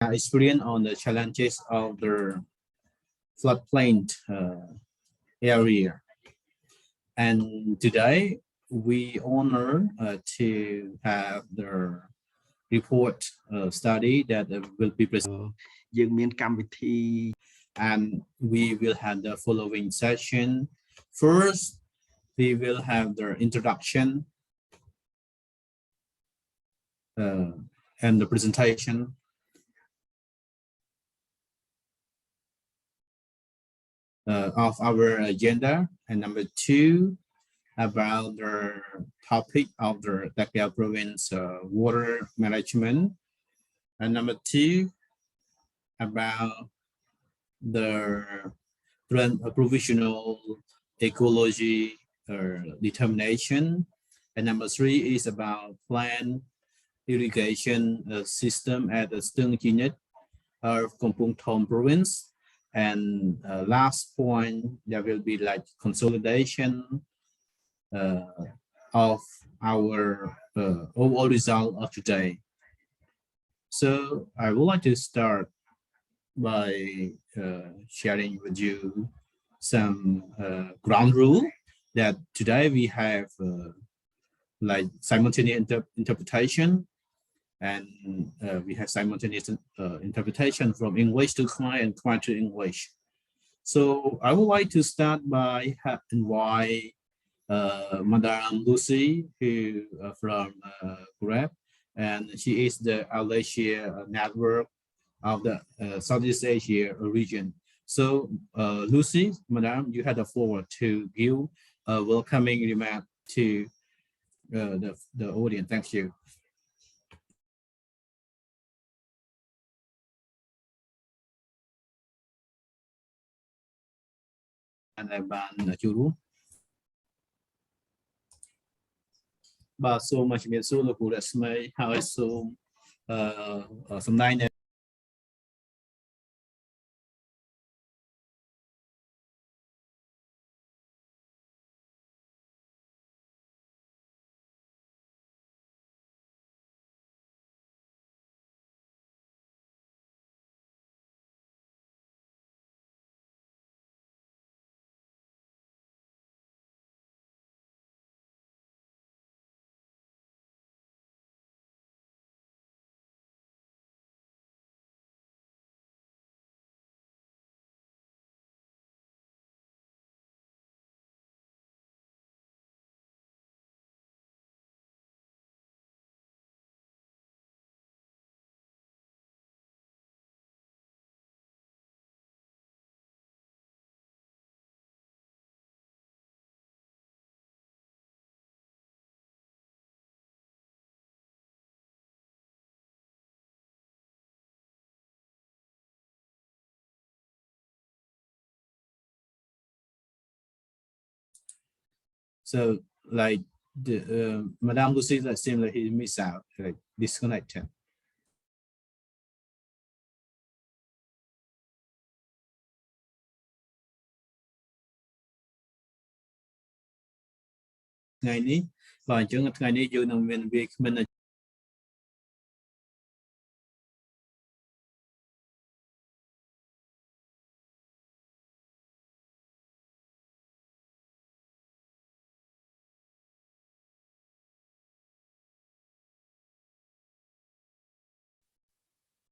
experience on the challenges of the floodplain area. And today we honor to have the report study that will be presented. And we will have the following session. First, we will have the introduction and the presentation. Of our agenda, and number two, about the topic of the Takeo province water management, and number two, about the provisional ecology determination, and number three is about plant irrigation system at the Stung unit of Kompung Thom province. And last point, there will be like consolidation of our overall result of today. So I would like to start by sharing with you some ground rule that today we have like simultaneous interpretation, and we have simultaneous interpretation from English to Khmer and Khmer to English. So I would like to start by invite Madame Lucy, who from Cooperative, and she is the ALiSEA Network of the Southeast Asia region. So Lucy, Madame, you had the floor to give a welcoming remark to the audience. Thank you. And bạn chú bà số mà chỉ biết số là của Raksmey hay số sầm nay này. So like the Madame Lucy, that seems like he missed out, like disconnected. Ngày ní và chúng ngày ní dù nông viên Việt mình.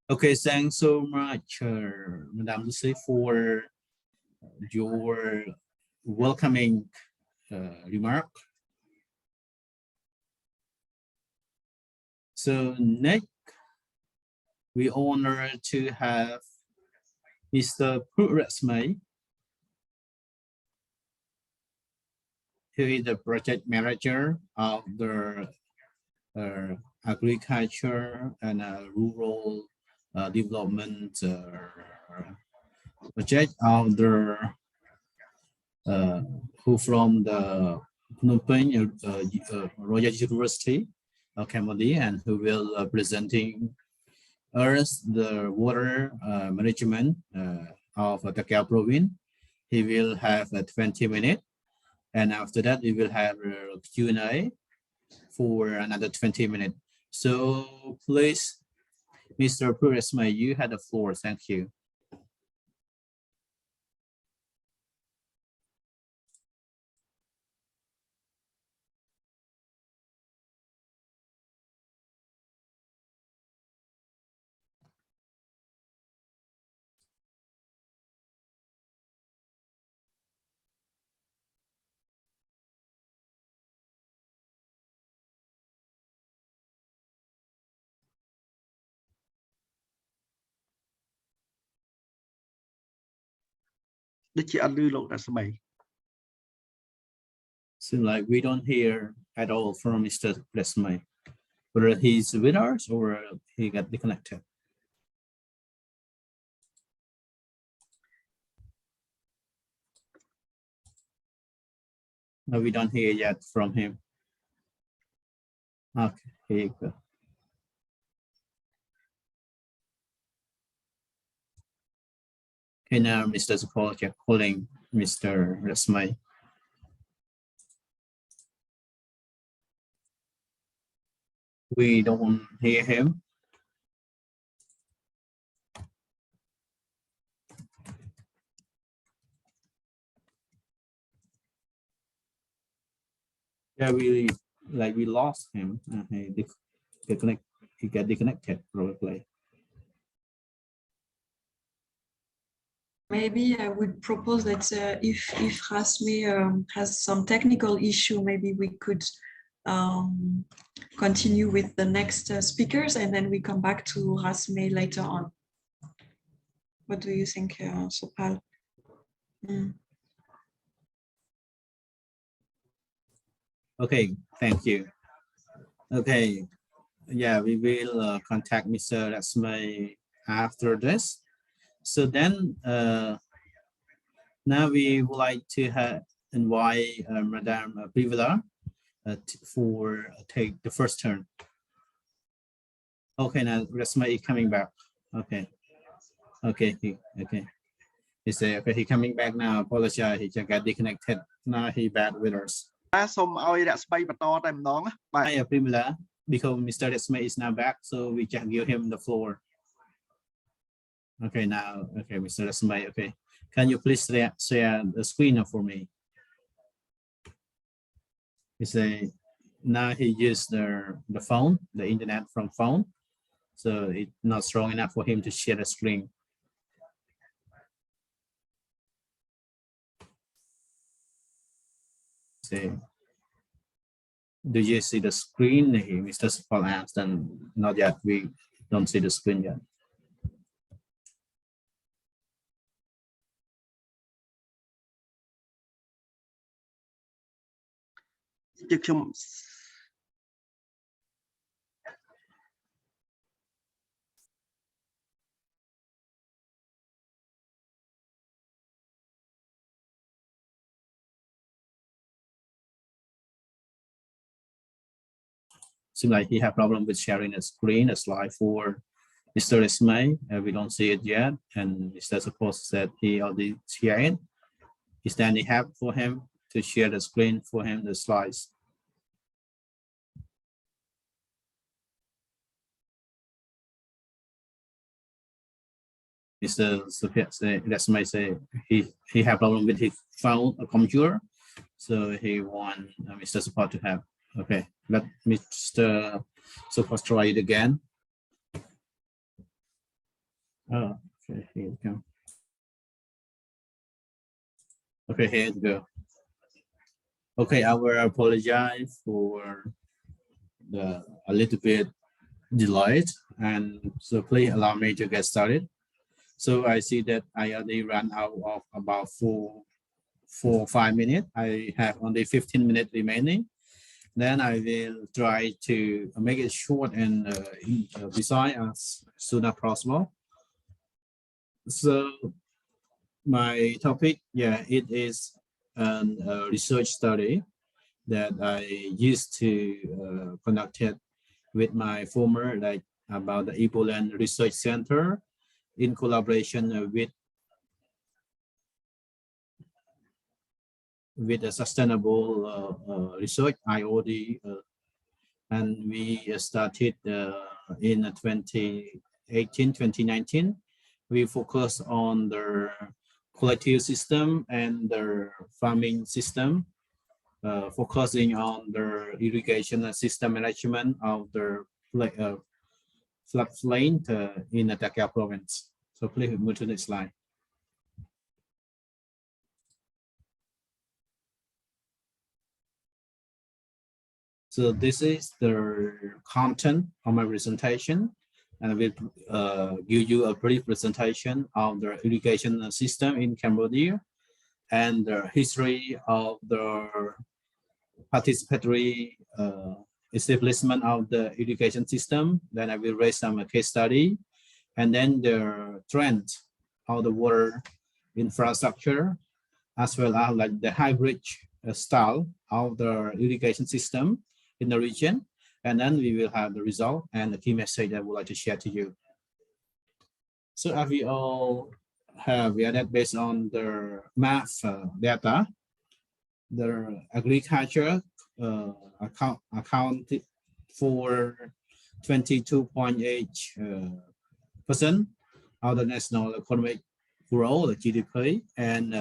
Okay, thanks so much, Madame Lucy, for your welcoming remark. So next, we honor to have Mr. Raksmey, who is the project manager of the agriculture and rural development project of the who from the Phnom Penh Royal University of Cambodia, and who will presenting us the water management of Takeo province. He will have 20 minutes, and after that we will have a Q&A for another 20 minutes. So please Mr. Prémila, you had the floor. Thank you. Seems like we don't hear at all from Mr. Prémila, whether he's with us or he got disconnected. No, we don't hear yet from him. Okay, here you go. Okay, now Mr. Sror calling Mr. Raksmey. We don't hear him. Yeah, we lost him. He got disconnected probably. Maybe I would propose that if Raksmey has some technical issue, maybe we could continue with the next speakers and then we come back to Raksmey later on. What do you think, Sopal? Okay, thank you. Okay, yeah, we will contact Mr. Raksmey after this. So then, now we would like to invite Madame Prémila for take the first turn. Okay, now Raksmey is coming back. Okay, okay, okay. He say okay, he coming back now. Apologize, he just got disconnected. Now he back with us. Hi, Prémila, because Mr. Raksmey is now back, so we just give him the floor. Okay, now, okay, Mr. Raksmey, okay. Can you please share the screen for me? He say, now he used the phone, the internet from phone. So it's not strong enough for him to share the screen. See, do you see the screen here, Mr. Sror asked, and not yet, we don't see the screen yet. Seems like he have problem with sharing a screen, a slide for Mr. Raksmey. We don't see it yet, and Mr. Sror said he already shared it. Is there any help for him to share the screen for him, the slides? Mr. Raksmey say he have problem with his phone or computer, so he want Mr. Sror to have. Okay, let Mr. Sror try it again. Oh, okay, here you go. Okay, here you go. Okay, I will apologize for a little bit delayed, and so please allow me to get started. So I see that I already ran out of about 4 or 5 minutes. I have only 15 minutes remaining. Then I will try to make it short and precise as soon as possible. So my topic, yeah, it is a research study that I used to conduct it with my former, like about the Ebola Research Center in collaboration with a sustainable research IOD, and we started in 20 2018-2019, we focus on the collective system and the farming system, focusing on the irrigation system management of the floodplain in the Takeo province. So please move to the next slide. So this is the content of my presentation, and I will give you a brief presentation of the irrigation system in Cambodia and the history of the participatory establishment of the irrigation system. Then I will raise some case study, and then the trend of the water infrastructure, as well as like the hybrid style of the irrigation system in the region, and then we will have the result and the key message that I would like to share to you. So as we all have, we are that based on the map data, the agriculture accounted for 22.8% of the national economic growth, the GDP, and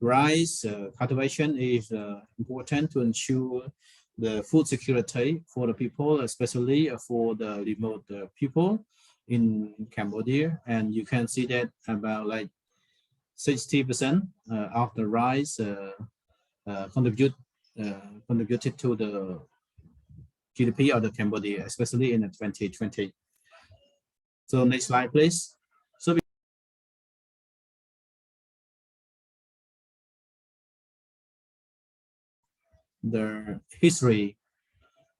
rice cultivation is important to ensure the food security for the people, especially for the remote people in Cambodia. And you can see that about like 60% of the rice contributed to the GDP of the Cambodia, especially in 2020. So next slide, please. So the history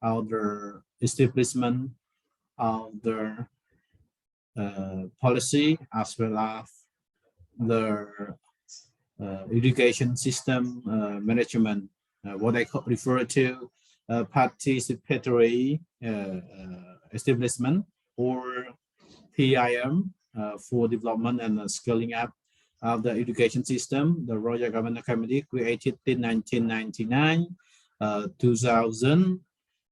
of the establishment of the policy, as well as the irrigation system management, what I refer to participatory establishment, or PIM, for development and scaling up of the education system. The Royal Government Committee created in 1999, 2000,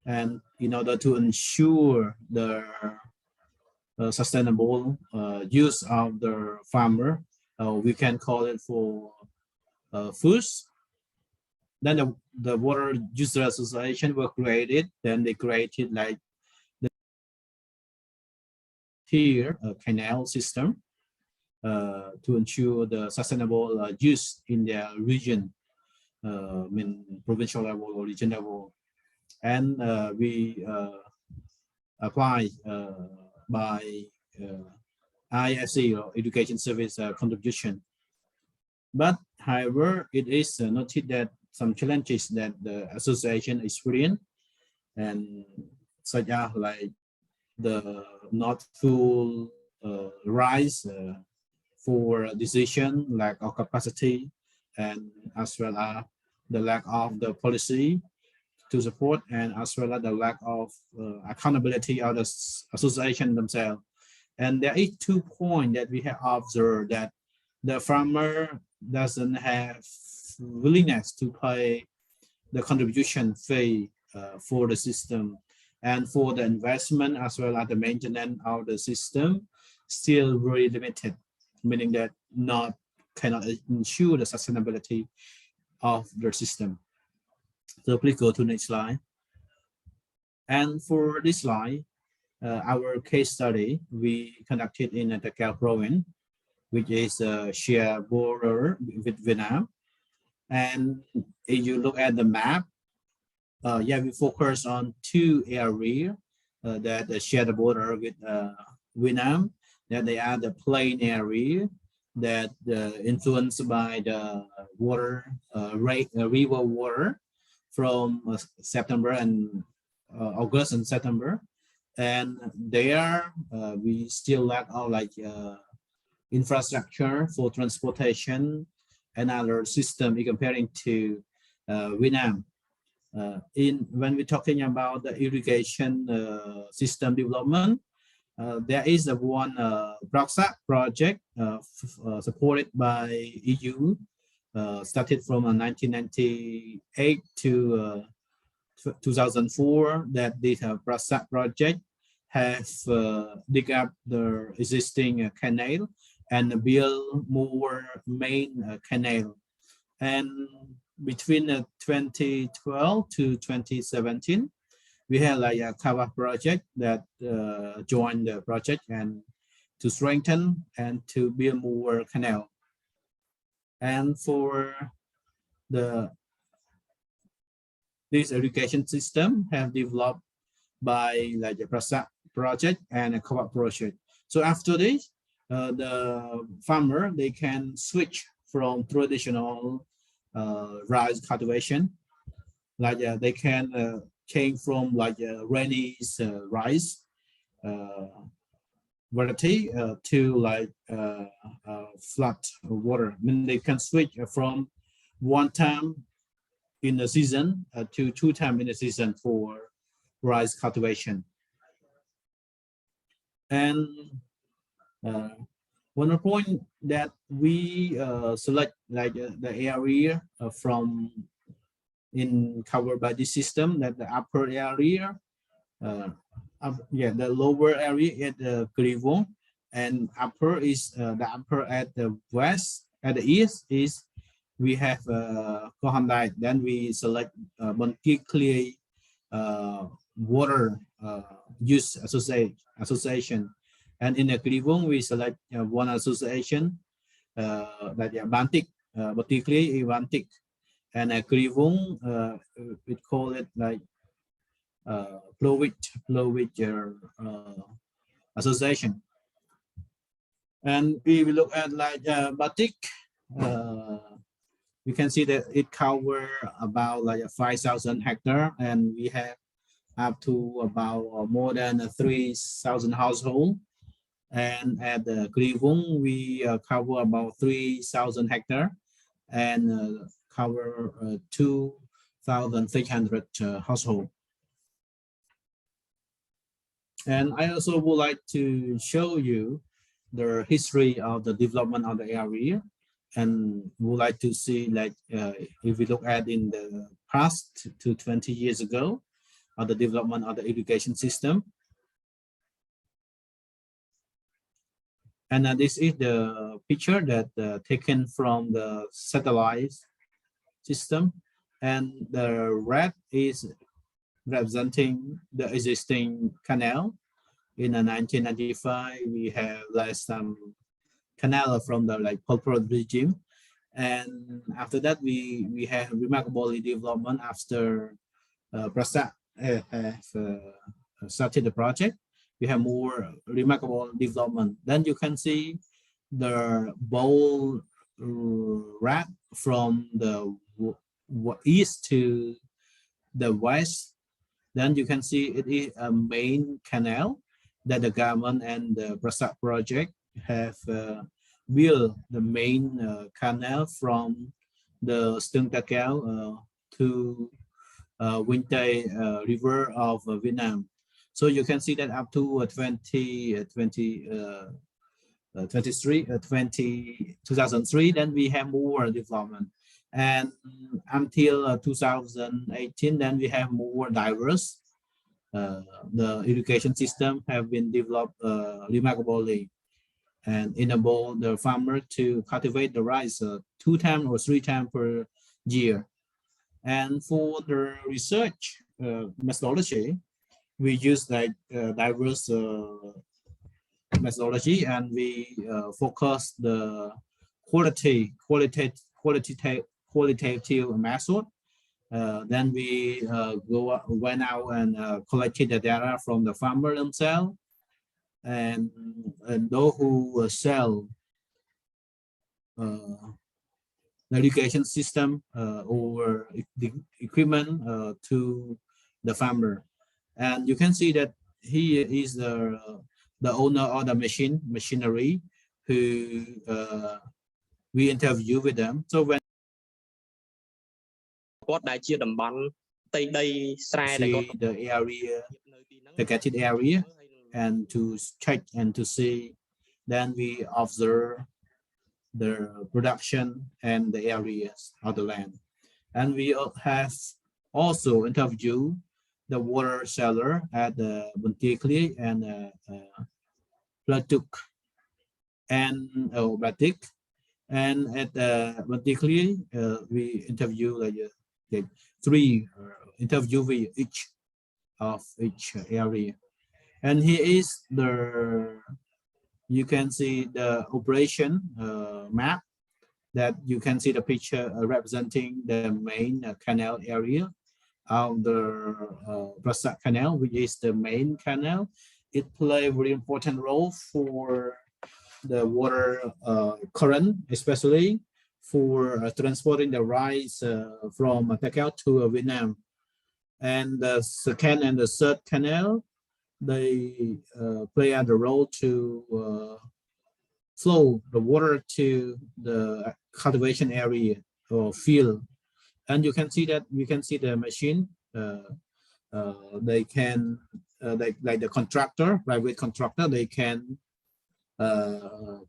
and in order to ensure the sustainable use of the farmer, we can call it for foods. Then the water user association were created. Then they created like the here canal system to ensure the sustainable use in their region, provincial level or region level. And we apply by IFC, or Education Service contribution. But however, it is noted that some challenges that the association experienced, and such as like the not full rise for decision, lack of capacity, and as well as the lack of the policy to support, and as well as the lack of accountability of the association themselves. And there is 2 points that we have observed: that the farmer doesn't have willingness to pay the contribution fee for the system, and for the investment as well as the maintenance of the system still very limited, meaning that cannot ensure the sustainability of the system. So please go to the next slide. And for this slide, our case study we conducted in the Takeo province, which is a shared border with Vietnam. And if you look at the map, we focus on 2 areas that share the border with Vietnam. That they are the plain area that influenced by the water, river water from September and August and September. And there we still lack of like infrastructure for transportation and other system in comparing to Vietnam. When we're talking about the irrigation system development, there is one Phoeurk project supported by EU, started from 1998 to 2004. That this Phoeurk project have dig up the existing canal and build more main canal. And between 2012 to 2017, we had like a cover project that joined the project and to strengthen and to build more canal. And for this irrigation system have developed by like a project and a co-op project. So after this, the farmer, they can switch from traditional rice cultivation. Like they can change from like rainy rice variety to like flat water. I mean, they can switch from one time in the season to 2 times in the season for rice cultivation. And one point that we select like the area from in covered by this system, that the upper area, the lower area at the Krivong, and upper is the upper at the west, at the east is we have Kohondai. Then we select Monkey Clear water use association, and in the Krivong we select one association that Bantic, particularly Bantic, and a Krivong we call it like Plovic association. And if we look at like Batik, we can see that it covers about like 5,000 hectares, and we have up to about more than 3,000 households. And at the Krivong, we cover about 3,000 hectares and cover 2,300 households. And I also would like to show you the history of the development of the area, and would like to see like if we look at in the past to 20 years ago of the development of the irrigation system. And this is the picture that taken from the satellite system, and the red is representing the existing canal. In 1995, we have like some canal from the like Pol Pot regime, and after that we have remarkable development after Prasad started the project. We have more remarkable development. Then you can see the bold red from the east to the west. Then you can see it is a main canal that the government and the Prasad project have built the main canal from the Stung Takeo to Winter River of Vietnam. So you can see that up to 2003, then we have more development. And until 2018, then we have more diverse. The irrigation system have been developed remarkably and enable the farmer to cultivate the rice 2 times or 3 times per year. And for the research methodology, we use like diverse methodology, and we focus the qualitative method. Then we went out and collected the data from the farmer themselves, and those who sell the irrigation system or the equipment to the farmer. And you can see that he is the owner of the machinery who we interview with them. So when see the area, the targeted area, and to check and to see, then we observe the production and the areas of the land. And we have also interviewed the water cellar at the Buntikli and Platuk and Batik. And at Buntikli, we interview like three interviewee each of each area. And here is the, you can see the operation map, that you can see the picture representing the main canal area of the Prasak Canal, which is the main canal. It plays a very important role for the water current, especially for transporting the rice from Takeo to Vietnam. And the second and the third canal, they play a role to flow the water to the cultivation area or field. And you can see that, you can see the machine. They can, like the contractor, private contractor, they can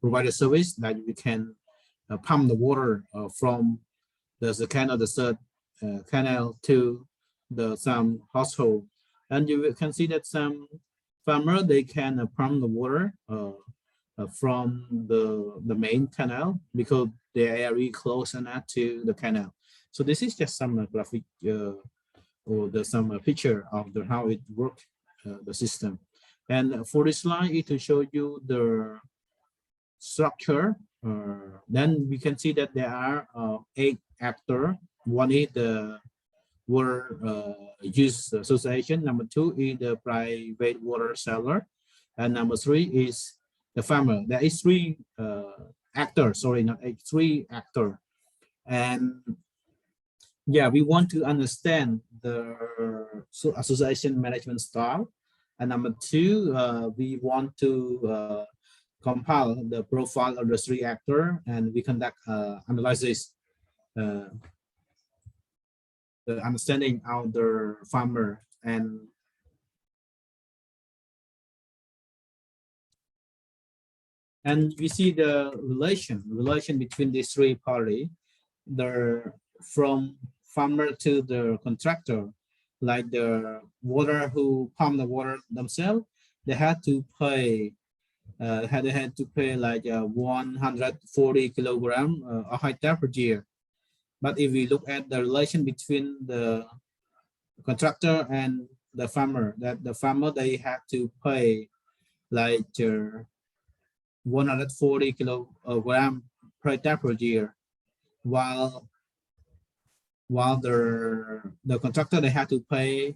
provide a service that we can pump the water from the second or the third canal to the some household. And you can see that some farmer, they can pump the water from the main canal because they are very close enough to the canal. So this is just some graphic or some picture of the how it works, the system. And for this slide, it to show you the structure. Then we can see that there are 8 actors. One is the water use association. Number 2 is the private water seller, and number 3 is the farmer. There is 3 actors. Sorry, not 8, 3 actors. And yeah, we want to understand the association management style. And number 2, we want to compile the profile of the 3 actors, and we conduct analysis, the understanding of the farmer. And we see the relation between these 3 parties, from farmer to the contractor. Like the water who pump the water themselves, they had to pay they had to pay like 140 kilogram a hectare per year. But if we look at the relation between the contractor and the farmer, that the farmer, they have to pay like 140 kilogram per hectare per year, while the contractor, they have to pay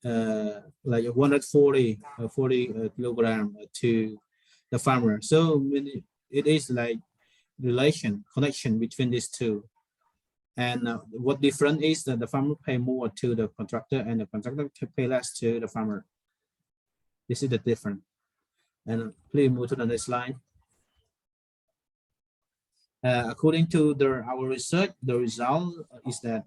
like 140 kilogram to the farmer. So it is like connection between these 2. And what different is that the farmer pay more to the contractor and the contractor pay less to the farmer. This is the difference. And please move to the next slide. According to our research, the result is that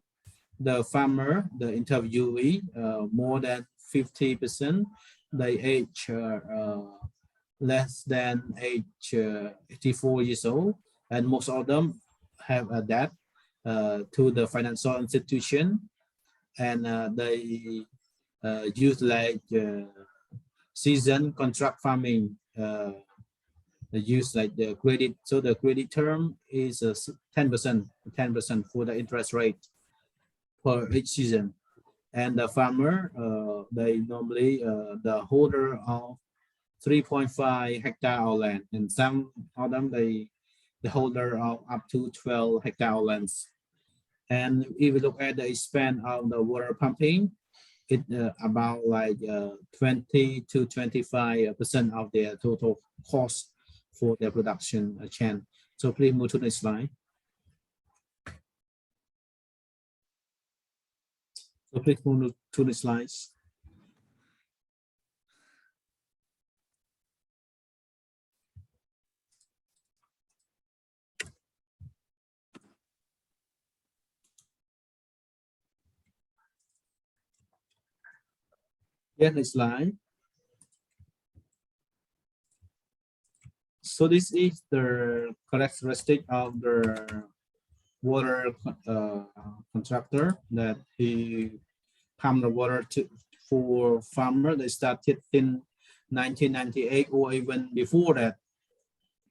the farmer, the interviewee, more than 50%, they age less than 84 years old, and most of them have a debt to the financial institution, and they use like season contract farming. They use like the credit, so the credit term is 10% for the interest rate per each season. And the farmer, they normally the holder of 3.5 hectare of land, and some of them the holder of up to 12 hectare of lands. And if we look at the expense of the water pumping, it about like 20 to 25% of their total cost for their production chain. So please move to the next slide. So please move to the slides. Yeah, next slide. So this is the characteristic of the water contractor, that he pump the water for farmer. They started in 1998 or even before that.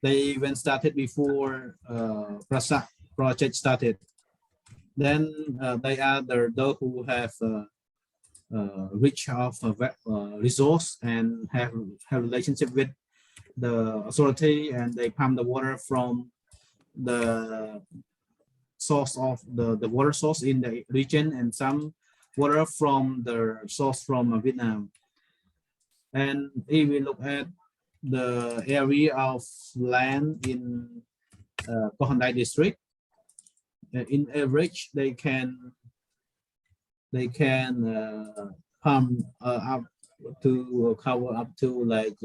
They even started before Prasak project started. Then they are those who have rich of resource and have relationship with the authority, and they pump the water from the source of the water source in the region, and some water from the source from Vietnam. And if we look at the area of land in Cohondai district, in average they can pump up to cover up to like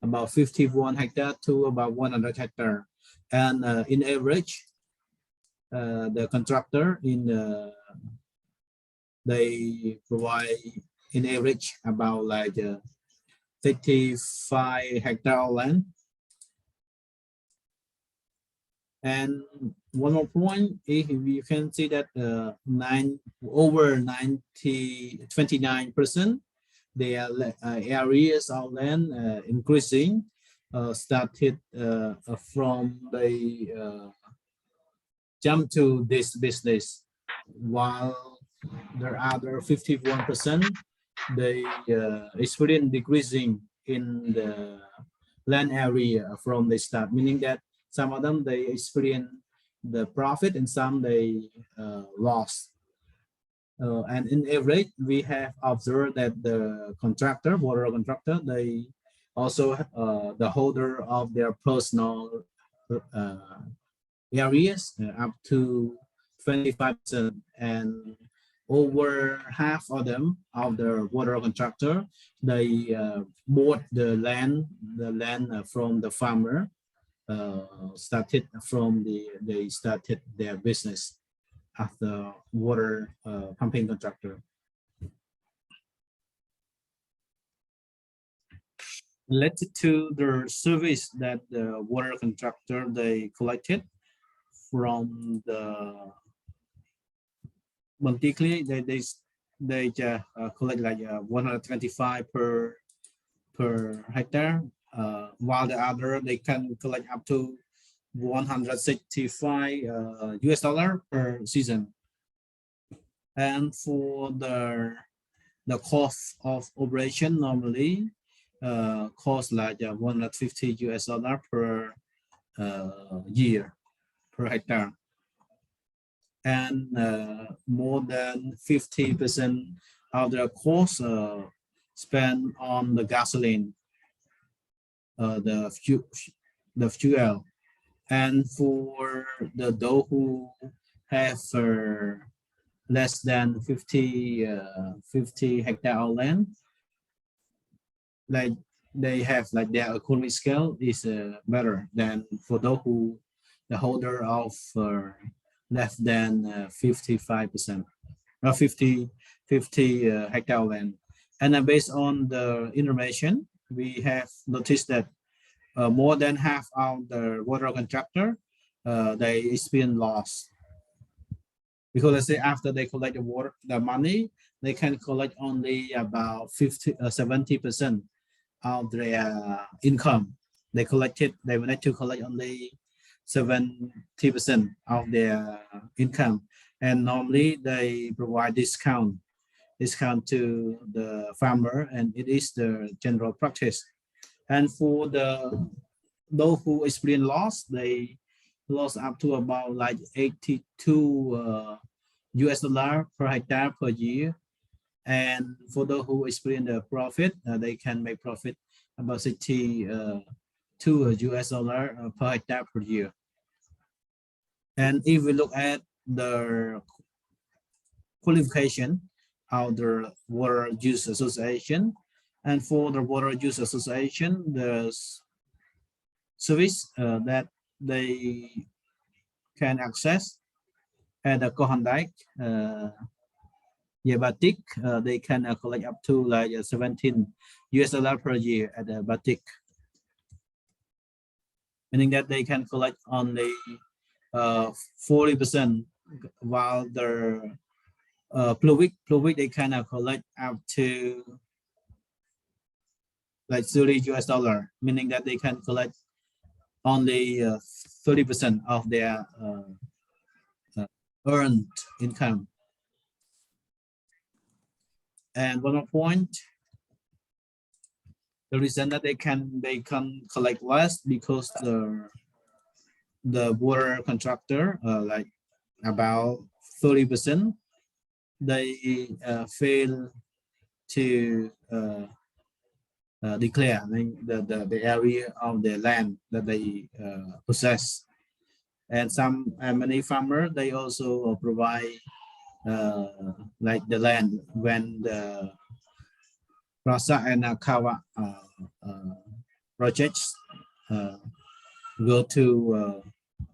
about 51 hectare to about 100 hectare, and in average the contractor they provide in average about like 55 hectare of land. And one more point, if you can see that over 29% their areas of land increasing started from the jump to this business, while the other 51% they experience decreasing in the land area from the start, meaning that some of them they experience the profit and some they lost. And in average, we have observed that the contractor, water contractor, they also the holder of their personal areas up to 25%, and over half of them of the water contractor they bought the land from the farmer. Started from they started their business as the water pumping contractor. Related to the service that the water contractor they collected from the monthly, they collect like 125 per hectare, while the other they can collect up to 165 US dollar per season. And for the cost of operation normally cost like 150 US dollar per year per hectare, and more than 50% of the cost spent on the gasoline, the fuel. And for those who have less than 50 hectare of land, like they have like their economic scale is better than for those who the holder of less than 55% or 50 hectare land. And based on the information, we have noticed that more than half of the water contractor they experience loss, because let's say after they collect the money, they can collect only about 70% of their income. They wanted to collect only 70% of their income, and normally they provide discount to the farmer, and it is the general practice. And for those who experience loss, they lost up to about like 82 US dollar per hectare per year. And for those who experience the profit, they can make profit about 62 US dollar per hectare per year. And if we look at the qualification of the Water Use Association, and for the Water Use Association, the service that they can access at the Cohondai, Batik, they can collect up to like 17 US dollar per year at the Batik, meaning that they can collect only 40%, while the Phoeurk they kind of collect up to like $30, meaning that they can collect only 30% of their earned income. And one more point, the reason that they can collect less because the water contractor like about 30%, they fail to declare the area of the land that they possess. And many farmers, they also provide like the land when the Rasa and Kawa projects go to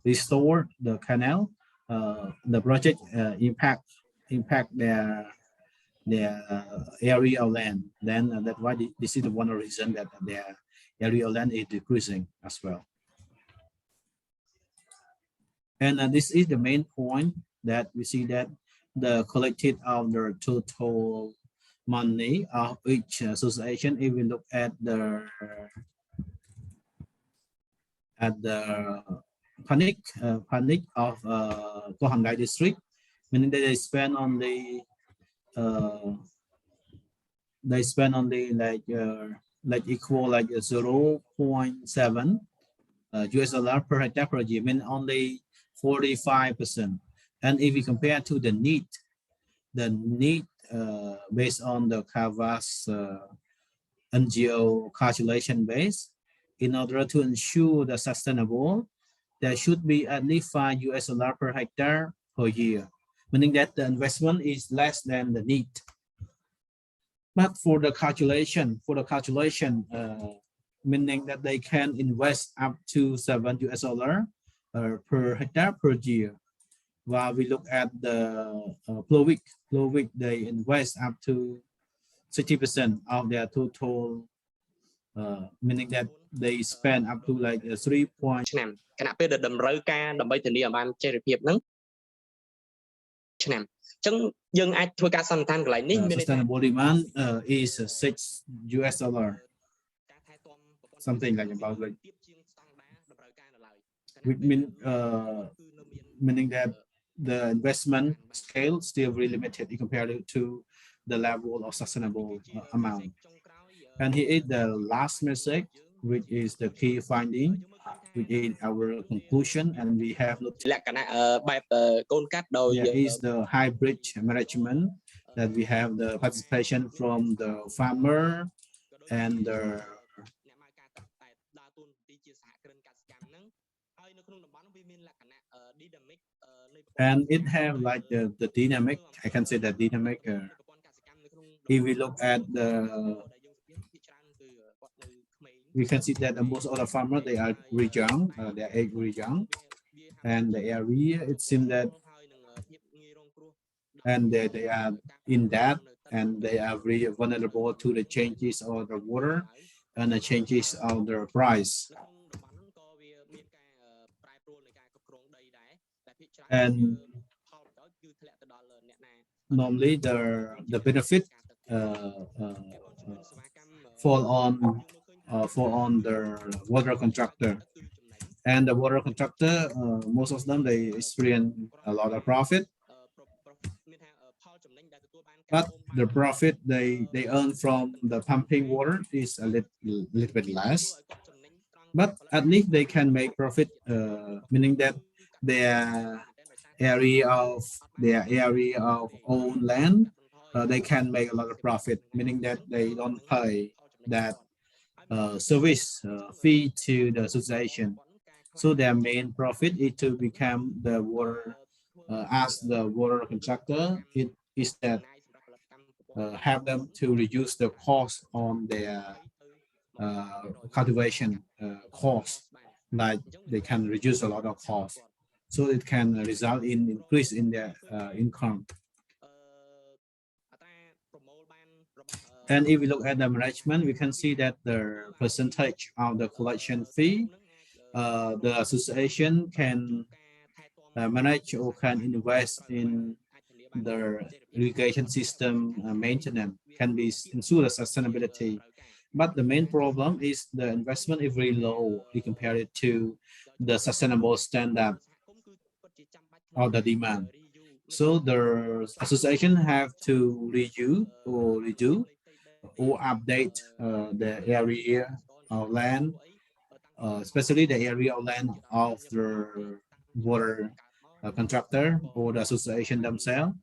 restore the canal. The project impact their area of land. Then that's why this is the one reason that their area of land is decreasing as well. And this is the main point that we see that the collected of the total money of each association. If we look at the panic of Kohanggai district, meaning that they spend only like equal like 0.7 US dollar per hectare per year, mean only 45%. And if we compare to the need based on the Kava's NGO calculation base, in order to ensure the sustainable, there should be at least $5 US per hectare per year, meaning that the investment is less than the need. But for the calculation, meaning that they can invest up to $7 US per hectare per year. While we look at the Phoeurk, they invest up to 60% of their total, meaning that they spend up to like 3 point. ខណៈពេលដែលតម្រូវការដើម្បីធានាឲ្យបានចេះភាពហ្នឹងឆ្នាំអញ្ចឹងយើងអាចធ្វើការសន្និដ្ឋានកន្លែងនេះ sustainable demand is $6 US, something like about like, which meaning that the investment scale still really limited compared to the level of sustainable amount. And here is the last message, which is the key finding, which is our conclusion, and we have looked លក្ខណៈបែបកូនកាត់ដោយ there is the hybrid management, that we have the participation from the farmer and the and it have like the dynamic. I can say that dynamic. If we look at we can see that most of the farmers, they are very young, they are very young, and the area, it seems that, and they are in that, and they are very vulnerable to the changes of the water and the changes of the price. And normally the benefit fall on the water contractor, and the water contractor, most of them, they experience a lot of profit, but the profit they earn from the pumping water is a little bit less, but at least they can make profit, meaning that their area of own land, they can make a lot of profit, meaning that they don't pay that service fee to the association. So their main profit is to become the water, as the water contractor, it is that have them to reduce the cost on their cultivation cost, like they can reduce a lot of cost, so it can result in increase in their income. And if we look at the management, we can see that the percentage of the collection fee, the association can manage or can invest in the irrigation system maintenance can be ensure sustainability. But the main problem is the investment is very low compared to the sustainable standard of the demand. So the association have to redo or update the area of land, especially the area of land of the water contractor or the association themselves.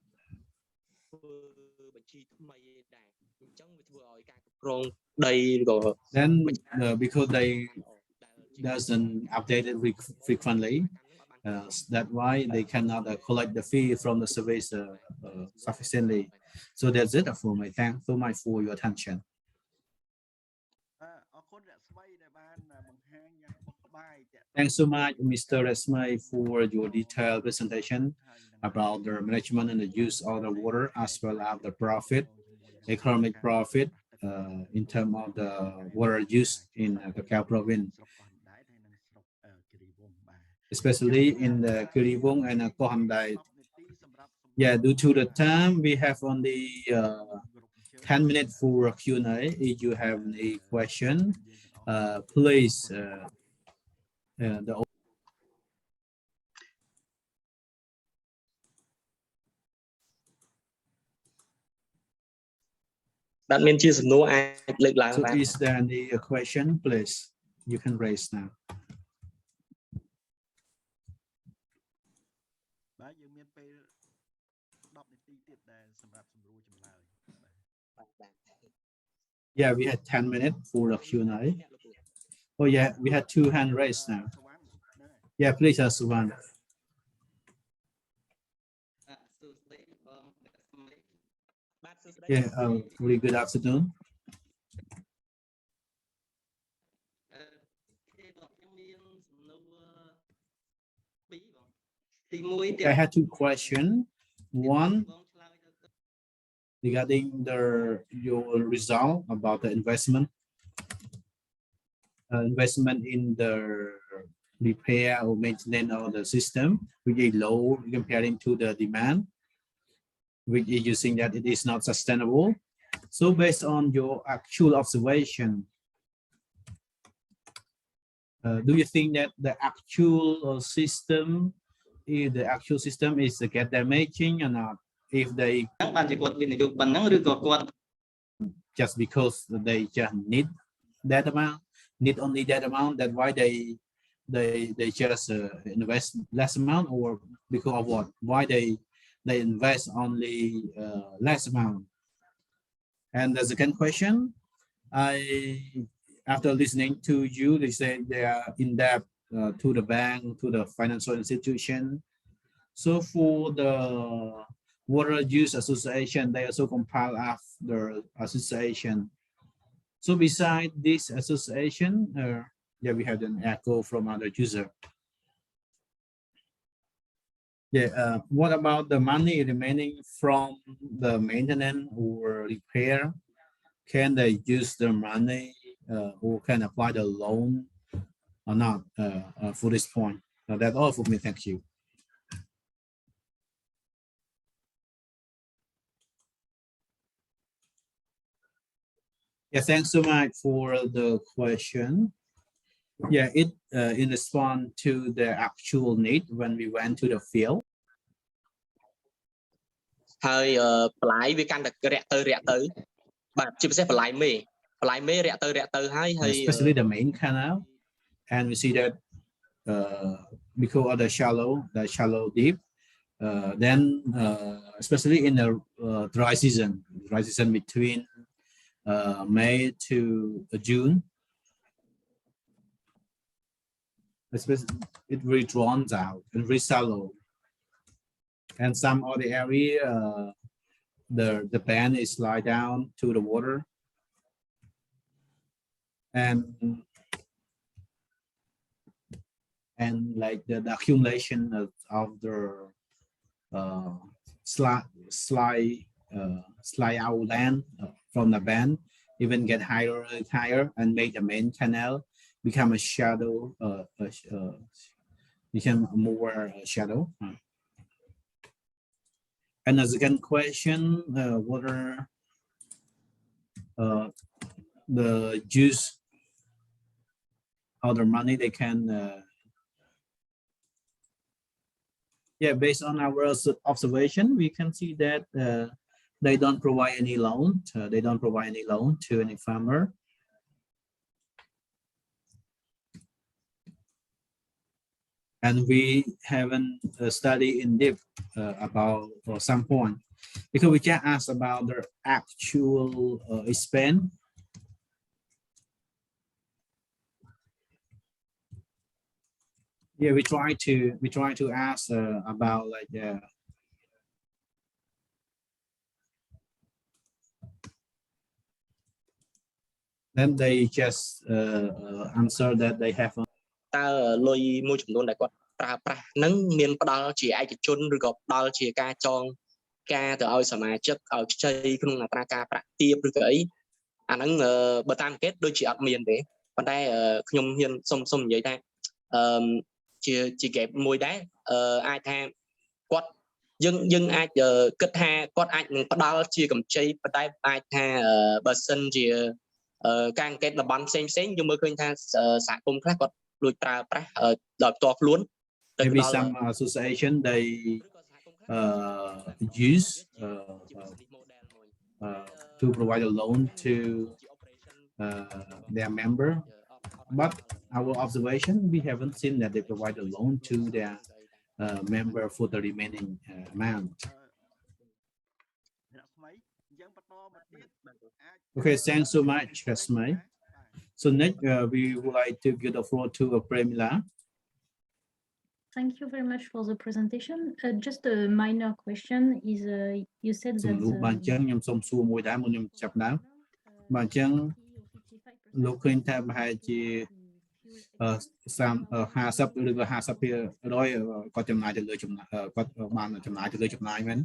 Then because they doesn't update it frequently, that's why they cannot collect the fee from the service sufficiently. So that's it for my thanks so much for your attention. Thanks so much, Mr. Raksmey, for your detailed presentation about the management and the use of the water, as well as the profit, economic profit in terms of the water use in Takeo province, especially in the Kiribung and Kohamdai. Yeah, due to the time, we have only 10 minutes for a Q&A. If you have any question, please. That means is no aiលើកឡើង So បាន is there any question, please? You can raise now. Yeah, we had 10 minutes for the Q&A. Oh yeah, we had 2 hand raised now. Yeah, please, Suvan. Yeah, very good afternoon. I had 2 questions. One, regarding your result about the investment in the repair or maintenance of the system, which is low comparing to the demand, which is using that it is not sustainable. So based on your actual observation, do you think that the actual system is get damaging or not? If they just because they just need that amount, need only that amount, that's why they just invest less amount, or because of what? Why they invest only less amount? And the second question, after listening to you, they say they are in debt to the bank, to the financial institution. So for the Water Use Association, they also compile after association. So beside this association, yeah, we have an echo from other user. Yeah, what about the money remaining from the maintenance or repair? Can they use the money or can apply the loan or not for this point? That's all for me. Thank you. Yeah, thanks so much for the question. Yeah, it in response to the actual need when we went to the field. ហើយបន្លែវាកាន់តែរាក់ទៅបាទជាពិសេសបន្លែមេរាក់ទៅហើយ especially the main canal, and we see that because of the shallow deep, then especially in the dry season between May to June, especially it really drowns out and very shallow, and some of the area the band is slide down to the water, and like the accumulation of the slide out land from the band even get higher and make the main canal become a shadow, become more shadow. And the second question, what are the use of the money they can yeah, based on our observation, we can see that they don't provide any loan. They don't provide any loan to any farmer. And we haven't studied in depth about some point because we can ask about their actual spend. Yeah, we try to ask about like then they just answer that they have តើលុយមួយចំនួនដែលគាត់ប្រើប្រាស់ហ្នឹងមានផ្ដល់ជាឯកជនឬក៏ផ្ដល់ជាការចងការទៅឲ្យសមាជិកឲ្យខ្ចីក្នុងអត្រាការប្រាក់ទាបឬក៏អីអាហ្នឹងបើតាមអង្កេតដូចជាអត់មានទេប៉ុន្តែខ្ញុំហ៊ានសុំនិយាយថាជា gap មួយដែរអាចថាគាត់យើងអាចគិតថាគាត់អាចនឹងផ្ដល់ជាកម្ចីប៉ុន្តែអាចថាបើសិនជាការអង្កេតតំបន់ផ្សេងយើងមើលឃើញថាសហគមន៍ខ្លះគាត់លួចប្រើប្រាស់ដោយផ្ទាល់ខ្លួន maybe some association they use to provide a loan to their member, but our observation we haven't seen that they provide a loan to their member for the remaining amount. Okay, thanks so much, Raksmey. So next, we would like to give the floor to Prémila. Thank you very much for the presentation. Just a minor question is you said that បាទអញ្ចឹងខ្ញុំសូមសួរមួយដែរមុនខ្ញុំចាប់ដើមបាទអញ្ចឹងលោកឃើញថាប្រហែលជា50ឬក៏50%គាត់ចំណាយទៅលើគាត់បានចំណាយទៅលើចំណាយមែន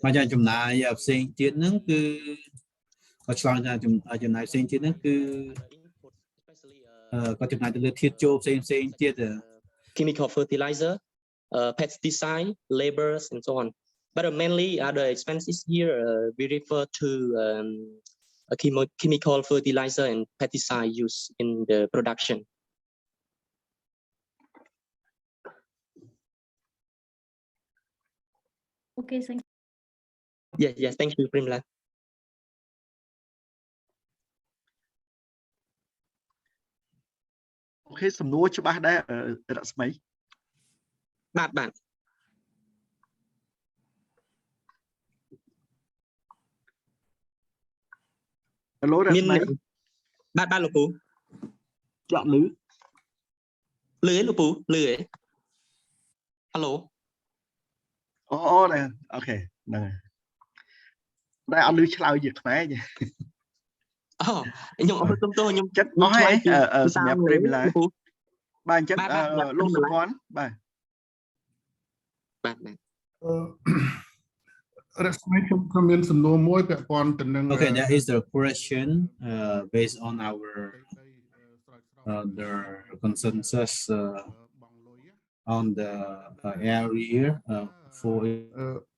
បាទចាចំណាយផ្សេងទៀតហ្នឹងគឺគាត់ឆ្លងថាចំណាយផ្សេងទៀតហ្នឹងគឺគាត់ចំណាយទៅលើធាតុចូលផ្សេងទៀត chemical fertilizer pesticide labors and so on but mainly other expenses here we refer to a chemical fertilizer and pesticide use in the production. Okay, thank you. Yes, thank you, Prémila. Okay, សំណួរច្បាស់ដែររស្មីបាទ Hello រស្មីបាទលោកពូ ចាក់លឺលោកពូលឺហ៎ Hello អូដែរអូខេហ្នឹងហើយតែអត់លឺឆ្លើយជាខ្មែរទេខ្ញុំអរគុណទោះខ្ញុំ ចិត្តអស់ហើយសម្រាប់ Prémila បាទអញ្ចឹងលោកសុភ័ណ្ឌបាទ Raksmey ខ្ញុំមានសំណួរមួយពាក់ព័ន្ធទៅនឹង Okay, that is the question based on our the consensus on the area for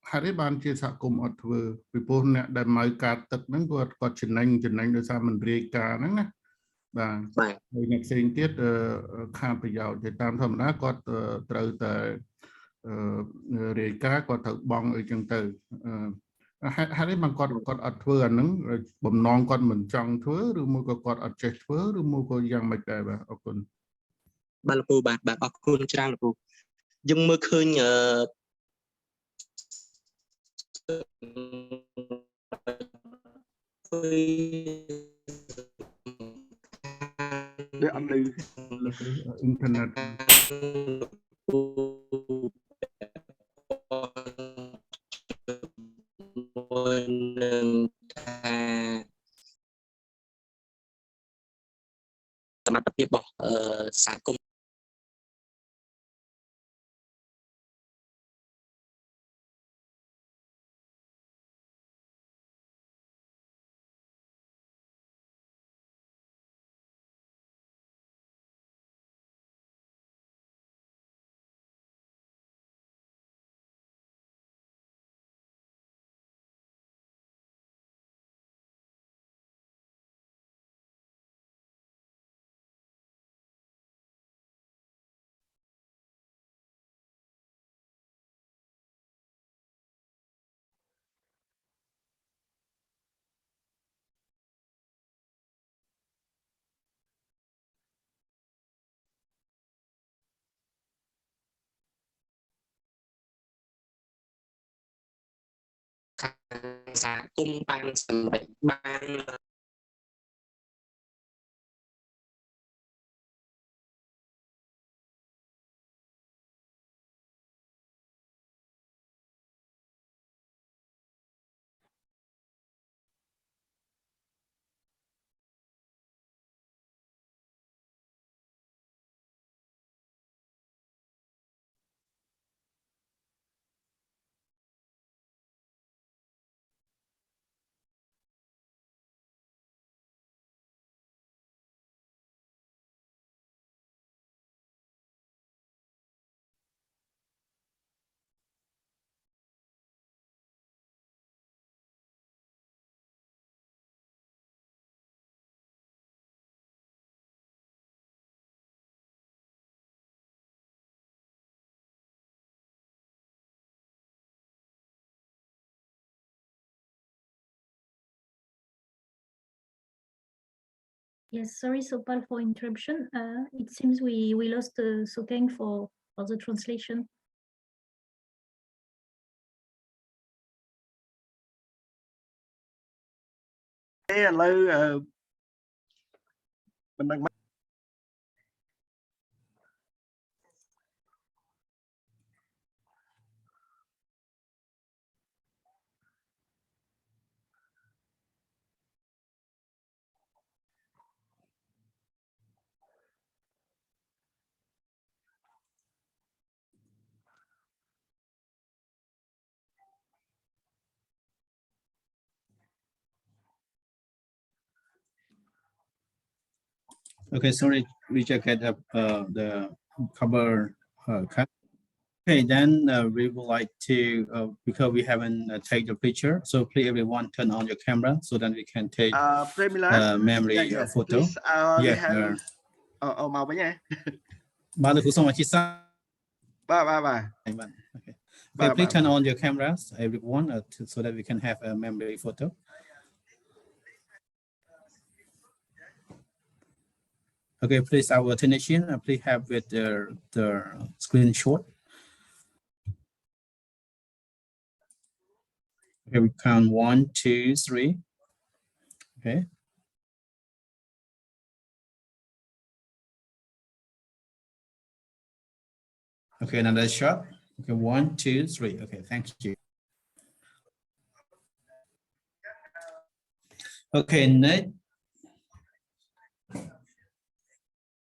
ហើយបានជាសហគមន៍អត់ធ្វើពីព្រោះអ្នកដែលមកការទឹកហ្នឹងគាត់ចំណេញដោយសារមិនរាយការណ៍ហ្នឹងណាបាទហើយអ្នកផ្សេងទៀតខាតប្រយោជន៍ទៅតាមធម្មតាគាត់ត្រូវតែរាយការណ៍គាត់ត្រូវបង់អីចឹងទៅហើយមកគាត់អត់ធ្វើអាហ្នឹងបំណងគាត់មិនចង់ធ្វើឬមួយក៏គាត់អត់ចេះធ្វើឬមួយក៏យ៉ាងម៉េចដែរបាទអរគុណបាទលោកពូបាទអរគុណច្រើនលោកពូយើងមើលឃើញអត់លឺអ៊ីនធឺណិត សមត្ថភាពរបស់សហគមន៍ សហគមន៍បានសម្រេចបាន Yes, sorry, Sopal, for interruption. It seems we lost Tropaing for the translation. Hello. Okay, sorry, we just get the cover cut. Okay, then we would like to, because we haven't take the picture, so please everyone turn on your camera so that we can take Prémila, memory photo. Please, we have màu với nha. Ba được xong chị sa. Ba. Okay. Okay, please turn on your cameras, everyone, so that we can have a memory photo. Okay, please, our technician, please have with the screenshot. Okay, we count 1, 2, 3. Okay. Okay, another shot. Okay, 1, 2, 3. Okay, thank you. Okay, next.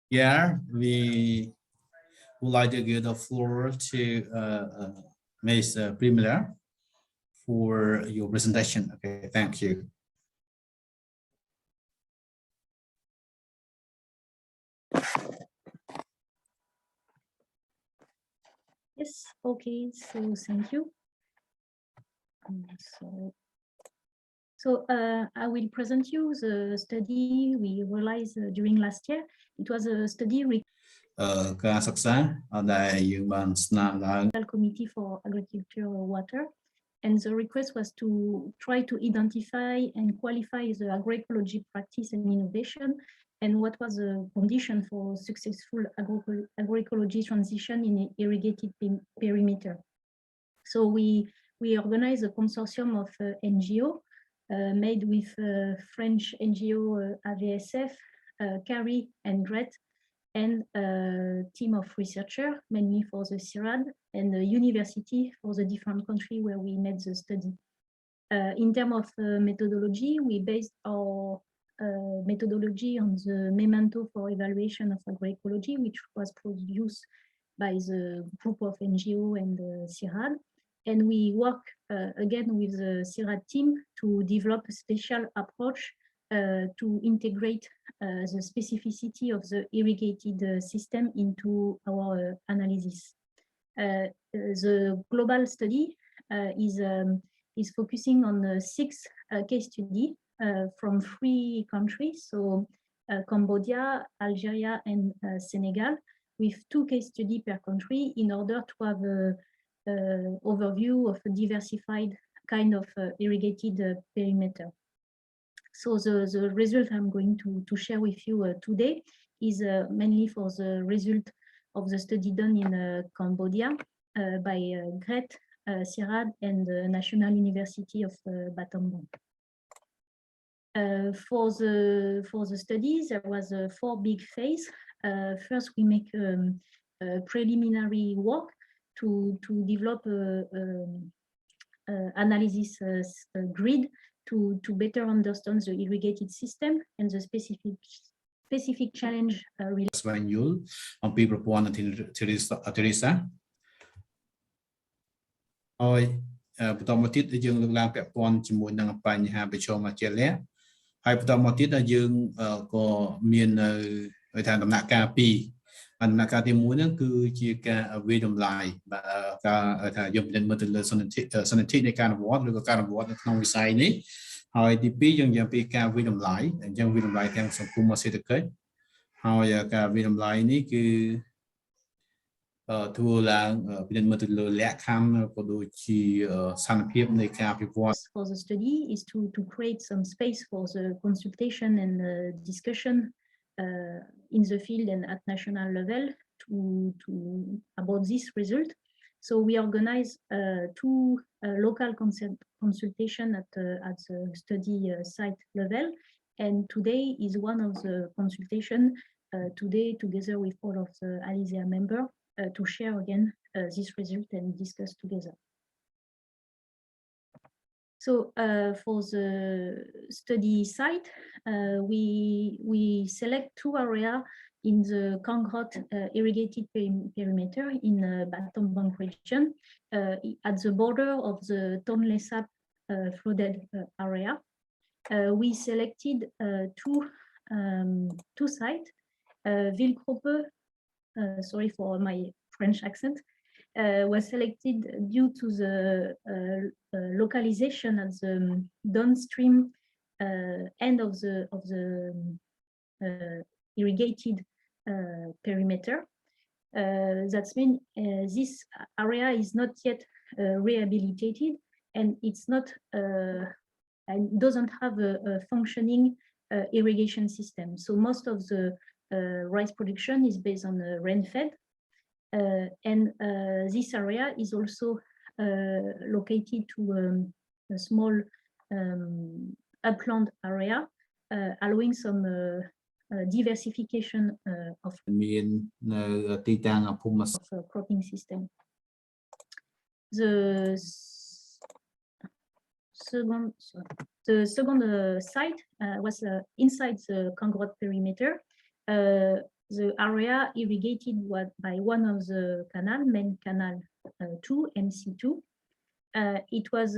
Yeah, we would like to give the floor to Ms. Prémila for your presentation. Okay, thank you. Yes, okay, so thank you. So I will present you the study we realized during last year. It was a study Committee for Agriculture Water, and the request was to try to identify and qualify the agroecology practice and innovation, and what was the condition for successful agroecology transition in an irrigated perimeter. So we organized a consortium of NGO made with French NGO AVSF, CARI and GRET, and a team of researchers, mainly for the CIRAD, and the university for the different countries where we made the study. In terms of methodology, we based our methodology on the memento for evaluation of agroecology, which was produced by the group of NGO and the CIRAD. And we work again with the CIRAD team to develop a special approach to integrate the specificity of the irrigated system into our analysis. The global study is focusing on 6 case studies from 3 countries, so Cambodia, Algeria, and Senegal, with 2 case studies per country in order to have an overview of a diversified kind of irrigated perimeter. So the result I'm going to share with you today is mainly for the result of the study done in Cambodia by GRET, CIRAD, and the National University of Battambang. For the studies, there was 4 big phases. First, we make a preliminary work to develop analysis grid to better understand the irrigated system and the specific challenge related. ស្វែងយល់អំពីប្រព័ន្ធអធិរាសាស្ត្រហើយបន្តមកទៀតយើងលើកឡើងពាក់ព័ន្ធជាមួយនឹងបញ្ហាប្រឈមជាក់លាក់ហើយបន្តមកទៀតយើងក៏មាននៅថាដំណាក់កាល 2 ដំណាក់កាលទី 1 ហ្នឹងគឺជាការវិតម្លៃការថាយើងពិនិត្យមើលទៅលើសន្និធិនៃការអនុវត្តឬក៏ការអនុវត្តនៅក្នុងវិស័យនេះហើយទី 2 យើងនិយាយពីការវិតម្លៃអញ្ចឹងវិតម្លៃទាំងសង្គមសេដ្ឋកិច្ចហើយការវិតម្លៃនេះគឺធ្វើឡើងពិនិត្យមើលទៅលើលក្ខខណ្ឌក៏ដូចជាស្ថានភាពនៃការអភិវឌ្ឍ For the study is to create some space for the consultation and discussion in the field and at national level to about this result. So we organize 2 local consultation at the study site level, and today is one of the consultation today together with all of the ALiSEA members to share again this result and discuss together. So for the study site, we select 2 areas in the Kangrot irrigated perimeter in Battambang region at the border of the Tonle Sap flooded area. We selected 2 sites. Vilcrope, sorry for my French accent, was selected due to the localization at the downstream end of the irrigated perimeter. That means this area is not yet rehabilitated, and it's not and doesn't have a functioning irrigation system. So most of the rice production is based on rain-fed. And this area is also located to a small upland area, allowing some diversification of cropping system. The second site was inside the Kangrot perimeter. The area irrigated by one of the main canal 2, MC2. It was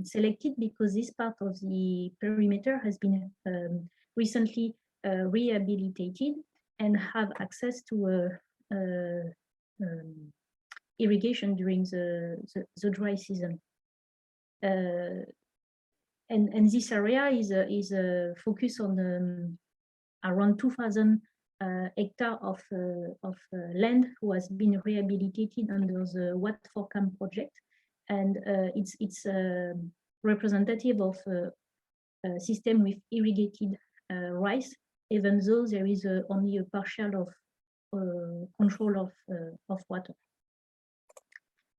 selected because this part of the perimeter has been recently rehabilitated and have access to irrigation during the dry season. And this area is a focus on around 2,000 hectares of land who has been rehabilitated under the Wat for Camp project, and it's representative of a system with irrigated rice, even though there is only a partial of control of water.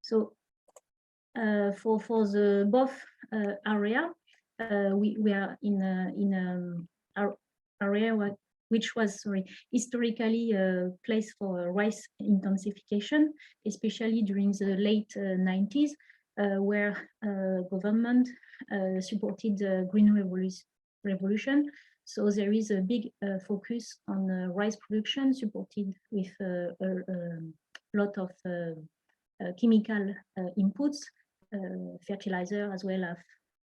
So for the both area, we are in our area which was historically a place for rice intensification, especially during the late 90s, where government supported the Green Revolution. So there is a big focus on rice production, supported with a lot of chemical inputs, fertilizer, as well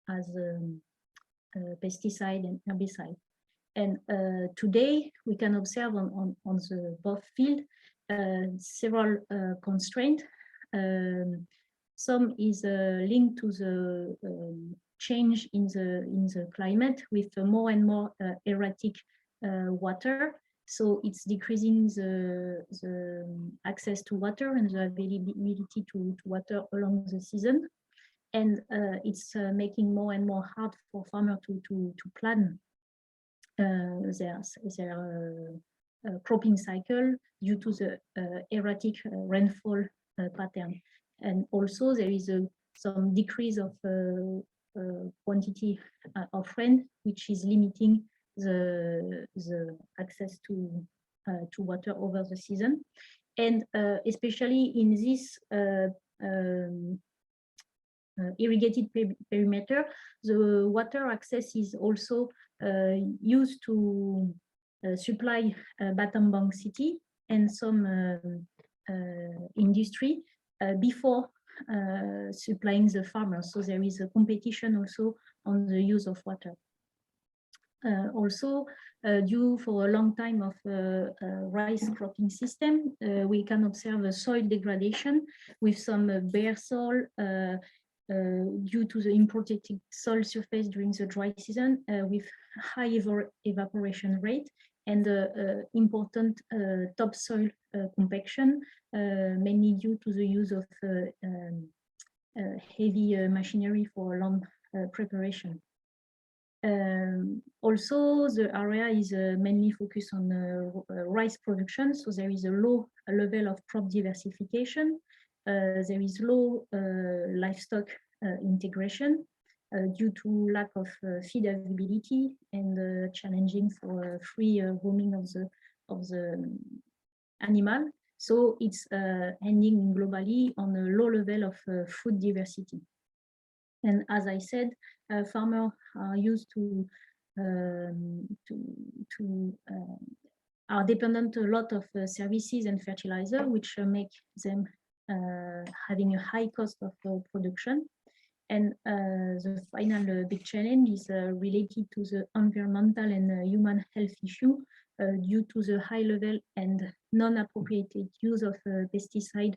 as pesticide and herbicide. And today we can observe on the both field several constraints. Some is linked to the change in the climate with more and more erratic water. So it's decreasing the access to water and the availability to water along the season. And it's making more and more hard for farmers to plan their cropping cycle due to the erratic rainfall pattern. And also there is some decrease of quantity of rain, which is limiting the access to water over the season. And especially in this irrigated perimeter, the water access is also used to supply Battambang city and some industry before supplying the farmers. So there is a competition also on the use of water. Also, due for a long time of rice cropping system, we can observe a soil degradation with some bare soil due to the imported soil surface during the dry season with high evaporation rate and important topsoil compaction, mainly due to the use of heavy machinery for land preparation. Also, the area is mainly focused on rice production, so there is a low level of crop diversification. There is low livestock integration due to lack of feed availability and challenging for free roaming of the animal. So it's ending globally on a low level of food diversity. And as I said, farmers are used are dependent a lot of services and fertilizer, which make them having a high cost of production. And the final big challenge is related to the environmental and human health issue due to the high level and non-appropriate use of pesticide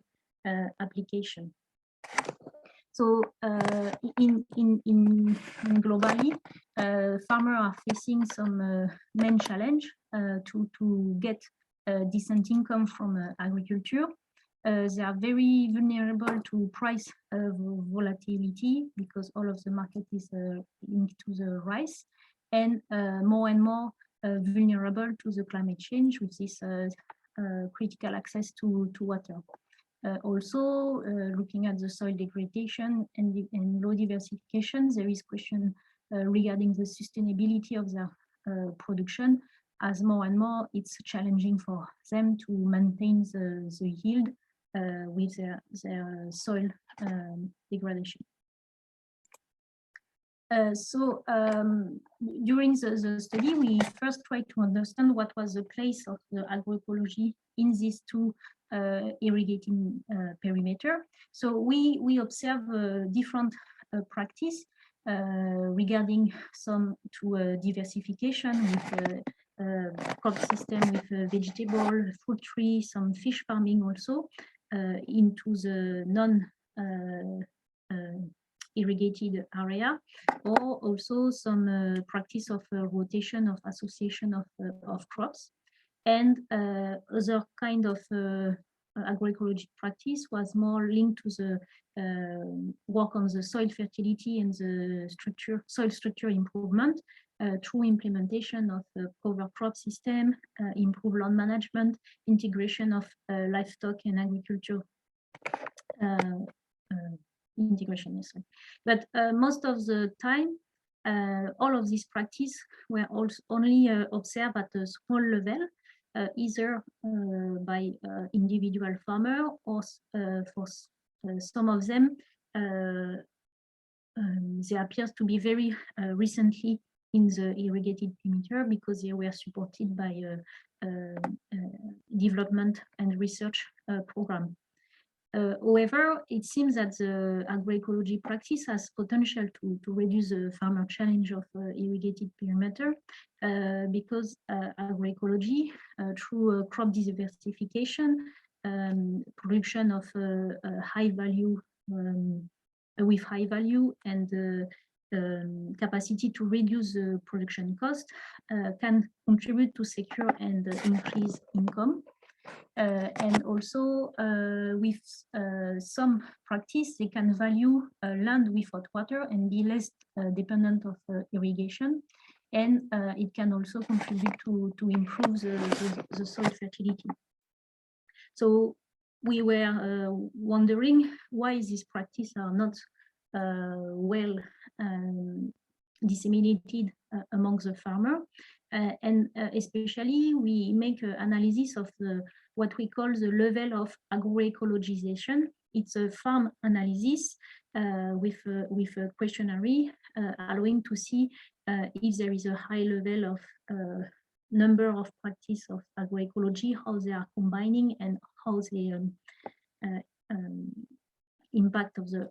application. So in globally, farmers are facing some main challenge to get decent income from agriculture. They are very vulnerable to price volatility because all of the market is linked to the rice, and more vulnerable to the climate change with this critical access to water. Also, looking at the soil degradation and low diversification, there is question regarding the sustainability of their production, as more and more it's challenging for them to maintain the yield with their soil degradation. So during the study, we first tried to understand what was the place of the agroecology in these two irrigating perimeter. So we observe different practice regarding some to diversification with crop system with vegetable, fruit tree, some fish farming also into the irrigated area, or also some practice of rotation of association of crops. And other kind of agroecology practice was more linked to the work on the soil fertility and the soil structure improvement through implementation of cover crop system, improve land management, integration of livestock and agriculture integration. Yes. But most of the time, all of these practice were also only observed at a small level, either by individual farmer or for some of them, they appear to be very recently in the irrigated perimeter because they were supported by development and research program. However, it seems that the agroecology practice has potential to reduce the farmer challenge of irrigated perimeter because agroecology, through crop diversification, production of high value with high value and capacity to reduce the production cost can contribute to secure and increase income. And also with some practice, they can value land without water and be less dependent of irrigation. And it can also contribute to improve the soil fertility. So we were wondering why these practices are not well disseminated among the farmer, and especially we make an analysis of what we call the level of agroecologization. It's a farm analysis with a questionnaire allowing to see if there is a high level of number of practice of agroecology, how they are combining, and how they impact of the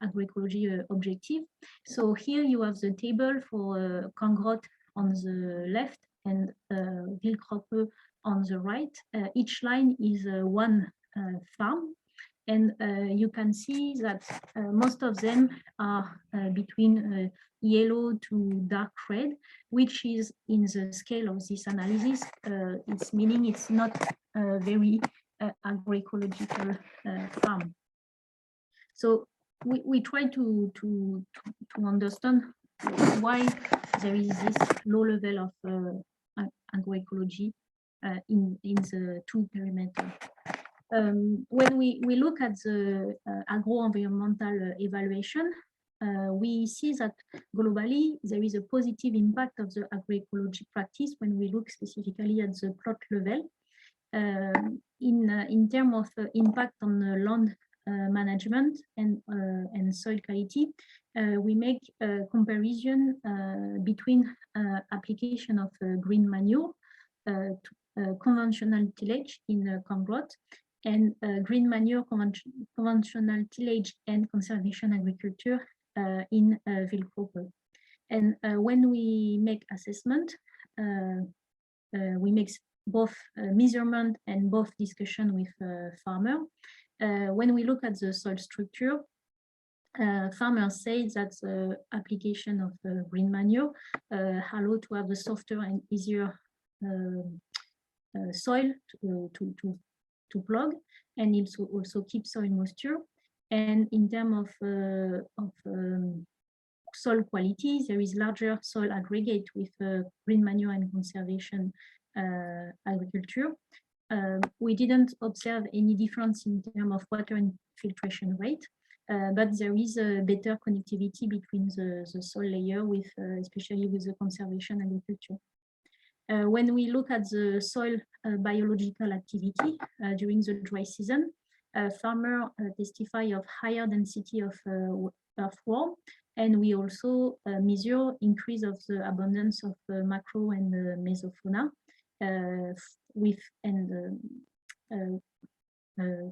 agroecology objective. So here you have the table for Kangrot on the left and Vilkroppe on the right. Each line is one farm, and you can see that most of them are between yellow to dark red, which is in the scale of this analysis. It's meaning it's not a very agroecological farm. So we try to understand why there is this low level of agroecology in the two perimeters. When we look at the agro-environmental evaluation, we see that globally there is a positive impact of the agroecology practice when we look specifically at the plot level. In terms of impact on the land management and soil quality, we make a comparison between application of green manure, conventional tillage in Cambodia, and green manure, conventional tillage and conservation agriculture in Phoeurk. And when we make assessment, we make both measurement and both discussion with farmer. When we look at the soil structure, farmers say that the application of green manure allow to have a softer and easier soil to plug, and it also keeps soil moisture. And in terms of soil quality, there is larger soil aggregate with green manure and conservation agriculture. We didn't observe any difference in terms of water infiltration rate, but there is a better connectivity between the soil layer with, especially with the conservation agriculture. When we look at the soil biological activity during the dry season, farmers testify of higher density of earthworm, and we also measure increase of the abundance of macro and mesofauna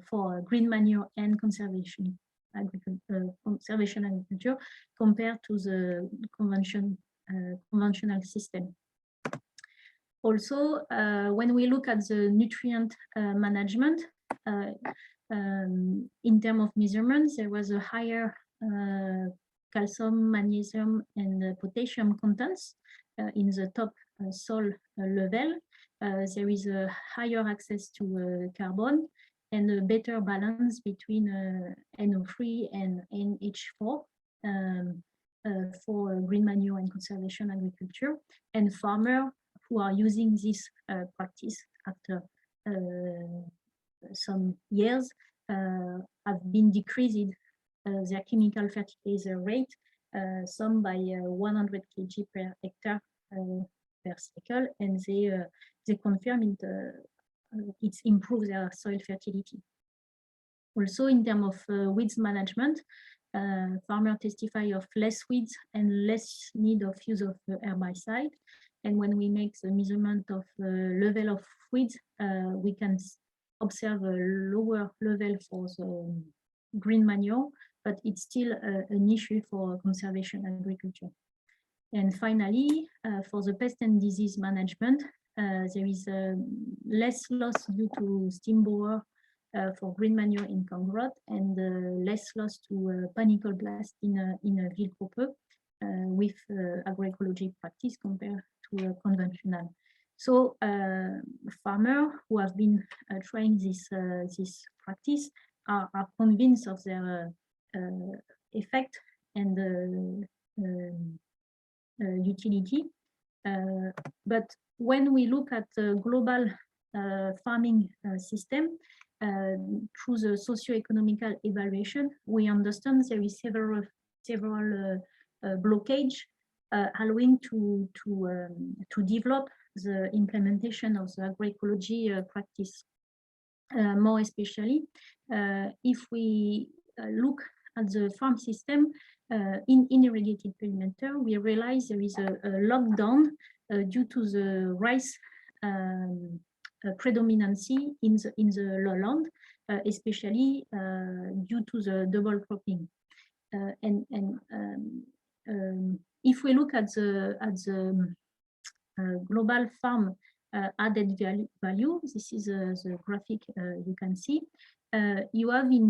for green manure and conservation agriculture compared to the conventional system. Also, when we look at the nutrient management, in terms of measurements, there was a higher calcium, magnesium, and potassium contents in the top soil level. There is a higher access to carbon and a better balance between NO3 and NH4 for green manure and conservation agriculture. And farmers who are using this practice after some years have been decreasing their chemical fertilizer rate, some by 100 kg per hectare per cycle, and they confirm it improves their soil fertility. Also, in terms of weeds management, farmers testify of less weeds and less need of use of herbicide. And when we make the measurement of level of weeds, we can observe a lower level for the green manure, but it's still an issue for conservation agriculture. And finally, for the pest and disease management, there is less loss due to steam blower for green manure in Cambodia, and less loss to panicle blast in Phoeurk with agroecology practice compared to conventional. So farmers who have been trying this practice are convinced of their effect and utility. But when we look at the global farming system, through the socio-economical evaluation, we understand there is several blockage allowing to develop the implementation of the agroecology practice. More especially, if we look at the farm system in irrigated perimeter, we realize there is a lockdown due to the rice predominancy in the lowland, especially due to the double cropping. If we look at the global farm added value, this is the graphic you can see. You have in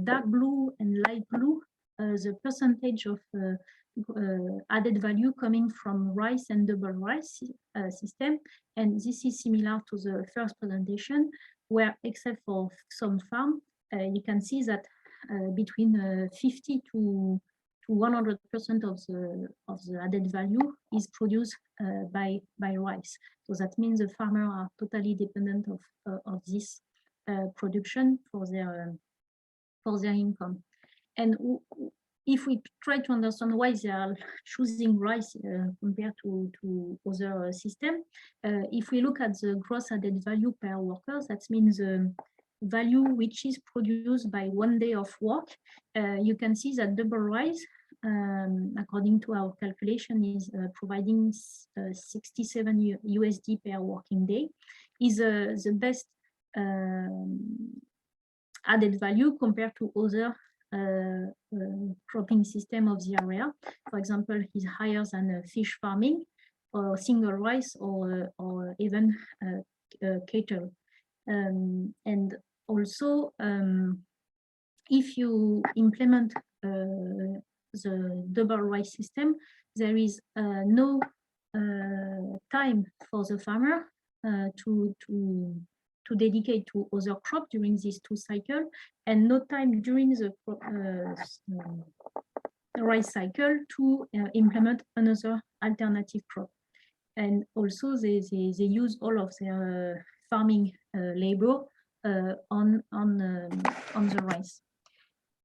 dark blue and light blue the percentage of added value coming from rice and double rice system, and this is similar to the first presentation, where except for some farm, you can see that between 50 to 100% of the added value is produced by rice. So that means the farmers are totally dependent of this production for their income. And if we try to understand why they are choosing rice compared to other system, if we look at the gross added value per worker, that means the value which is produced by 1 day of work, you can see that double rice, according to our calculation, is providing 67 USD per working day, is the best added value compared to other cropping system of the area. For example, is higher than fish farming or single rice or even cattle. And also, if you implement the double rice system, there is no time for the farmer to dedicate to other crop during these 2 cycles, and no time during the rice cycle to implement another alternative crop. And also they use all of their farming labor on the rice.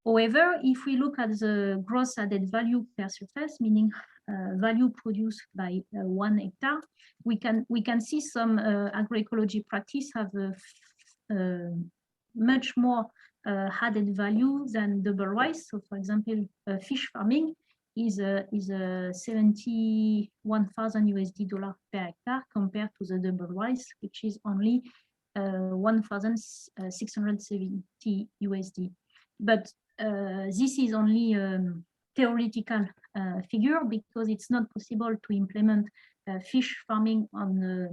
However, if we look at the gross added value per surface, meaning value produced by 1 hectare, we can see some agroecology practice have much more added value than double rice. So, for example, fish farming is 71,000 USD dollar per hectare compared to the double rice, which is only 1,670 USD. But this is only theoretical figure, because it's not possible to implement fish farming on a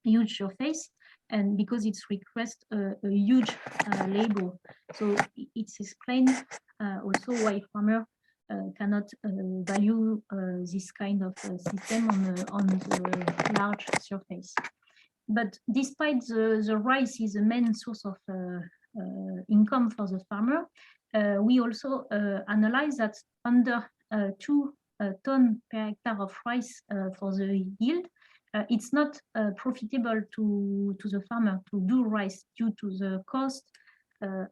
huge surface, and because it requires a huge labor. So it's explained also why farmers cannot value this kind of system on the large surface. But despite the rice is the main source of income for the farmer, we also analyze that under 2 tons per hectare of rice for the yield, it's not profitable to the farmer to do rice due to the cost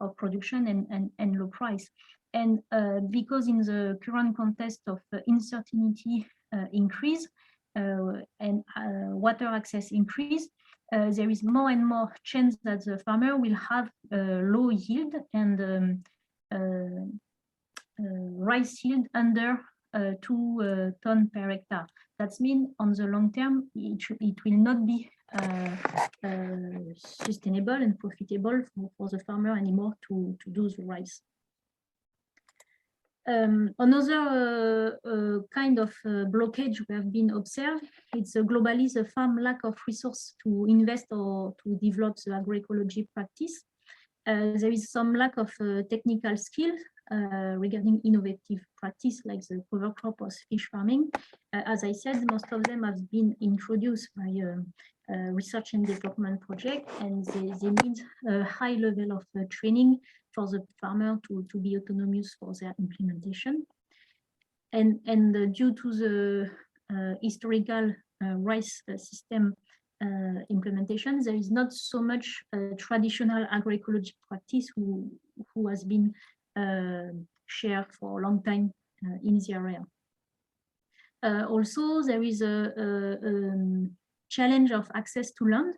of production and low price. And because in the current context of uncertainty increase and water access increase, there is more and more chance that the farmer will have low yield and rice yield under 2 tons per hectare. That means on the long term, it will not be sustainable and profitable for the farmer anymore to do the rice. Another kind of blockage we have been observed, it's globally the farm lack of resource to invest or to develop the agroecology practice. There is some lack of technical skills regarding innovative practice like the cover crop or fish farming. As I said, most of them have been introduced by research and development project, and they need a high level of training for the farmer to be autonomous for their implementation. And due to the historical rice system implementation, there is not so much traditional agroecology practice who has been shared for a long time in the area. Also, there is a challenge of access to land,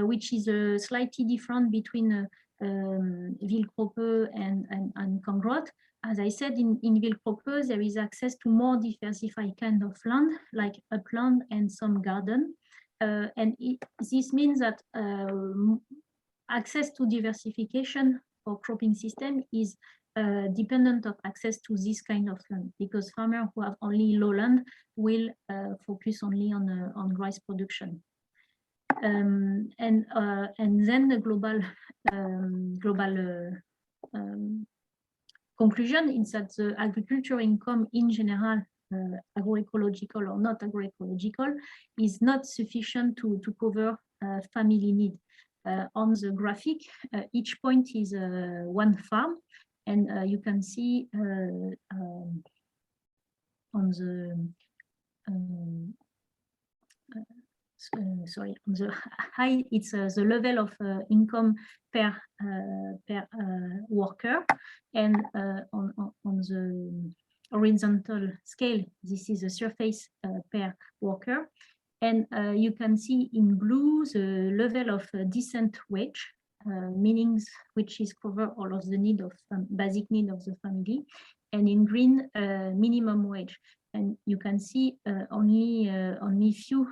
which is slightly different between Wildkroppe and Cambodia. As I said, in Wildkroppe, there is access to more diversified kind of land, like upland and some garden. This means that access to diversification for cropping system is dependent of access to this kind of land, because farmers who have only lowland will focus only on rice production. And then the global conclusion is that the agriculture income in general, agroecological or not agroecological, is not sufficient to cover family need. On the graphic, each point is one farm, and you can see on the sorry, on the high, it's the level of income per worker, and on the horizontal scale, this is the surface per worker. And you can see in blue the level of decent wage, meaning which is cover all of the need of basic need of the family, and in green minimum wage. And you can see only few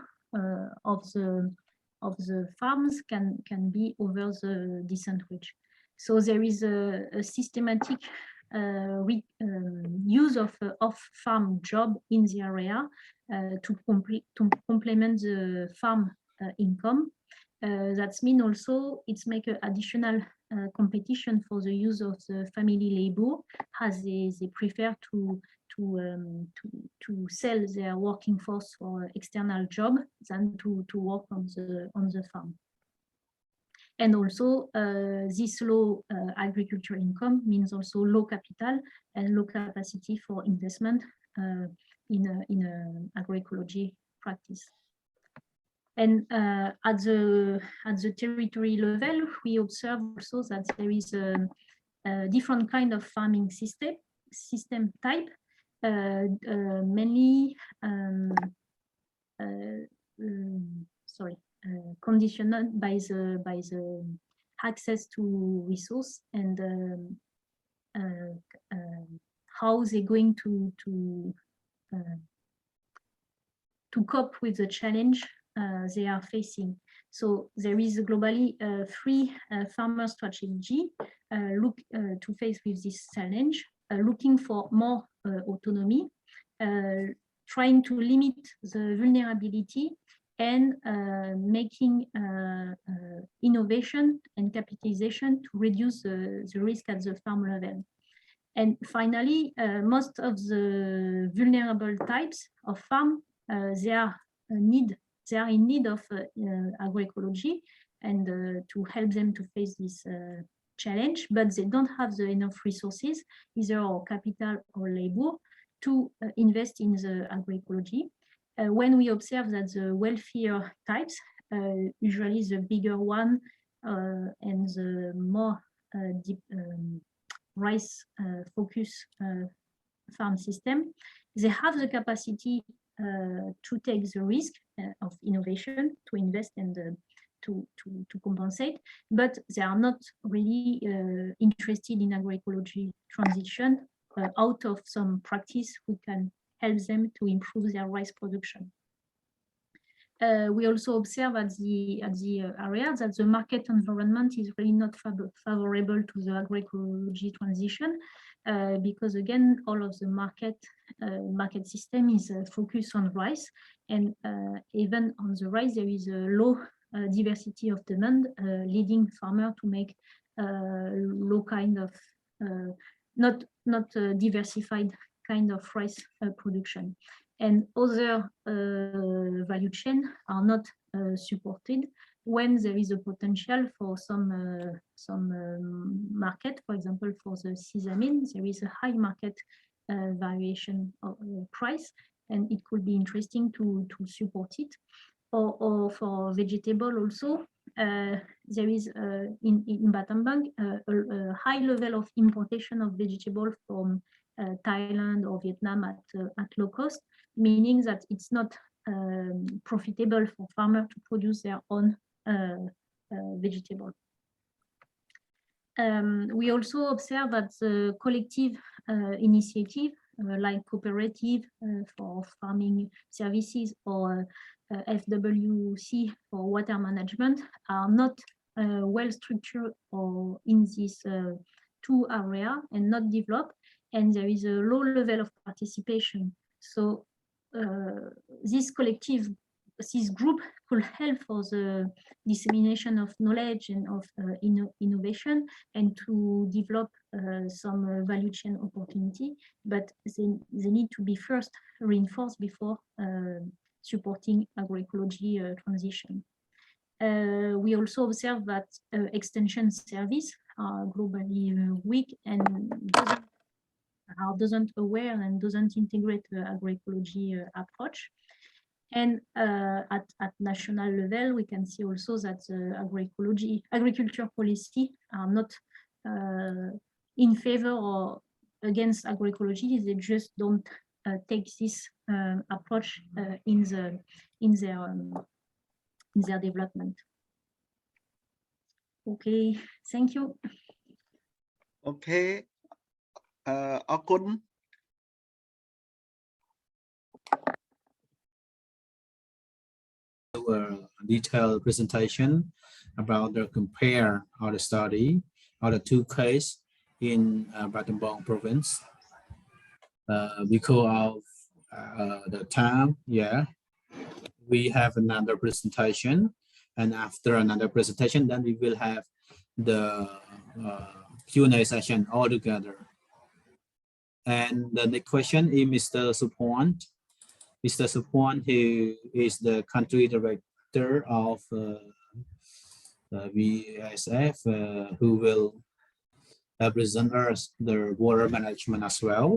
of the farms can be over the decent wage. So there is a systematic use of off-farm job in the area to complement the farm income. That means also it's make an additional competition for the use of the family labor, as they prefer to sell their working force for external job than to work on the farm. And also this low agriculture income means also low capital and low capacity for investment in agroecology practice. And at the territory level, we observe also that there is a different kind of farming system type, mainly conditioned by the access to resource and how they're going to cope with the challenge they are facing. So there is globally three farmer strategy to face with this challenge, looking for more autonomy, trying to limit the vulnerability, and making innovation and capitalization to reduce the risk at the farm level. And finally, most of the vulnerable types of farm, they are in need of agroecology and to help them to face this challenge, but they don't have enough resources, either or capital or labor, to invest in the agroecology. When we observe that the wealthier types, usually the bigger one and the more deep rice focus farm system, they have the capacity to take the risk of innovation, to invest and to compensate, but they are not really interested in agroecology transition out of some practice who can help them to improve their rice production. We also observe at the area that the market environment is really not favorable to the agroecology transition, because again, all of the market system is focused on rice, and even on the rice there is a low diversity of demand, leading farmer to make low kind of not diversified kind of rice production, and other value chain are not supported when there is a potential for some market. For example, for the sesame, there is a high market variation of price, and it could be interesting to support it. or for vegetable also. There is in Battambang a high level of importation of vegetable from Thailand or Vietnam at low cost, meaning that it's not profitable for farmers to produce their own vegetable. We also observe that the collective initiative like Cooperative for farming services or FWC for water management are not well structured or in these two areas and not developed, and there is a low level of participation. So this group could help for the dissemination of knowledge and of innovation and to develop some value chain opportunity, but they need to be first reinforced before supporting agroecology transition. We also observe that extension service are globally weak and doesn't aware and doesn't integrate the agroecology approach. And at national level, we can see also that agriculture policy are not in favor or against agroecology. They just don't take this approach in their development. Okay, thank you. Okay, អរគុណ Detailed presentation about the compare or the study or the two cases in Battambang province. Because of the time, yeah, we have another presentation, and after another presentation, then we will have the Q&A session all together. And the next question is Mr. Supon. Mr. Supon, who is the country director of VSF, who will present us the water management as well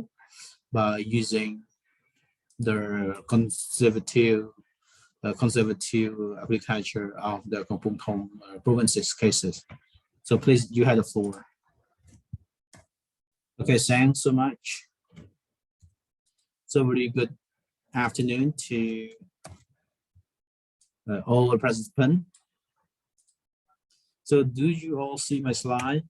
by using the conservative agriculture of the Kampong Thom provinces cases. So please, you have the floor. Okay, thanks so much. So very good afternoon to all the participants. So do you all see my slide?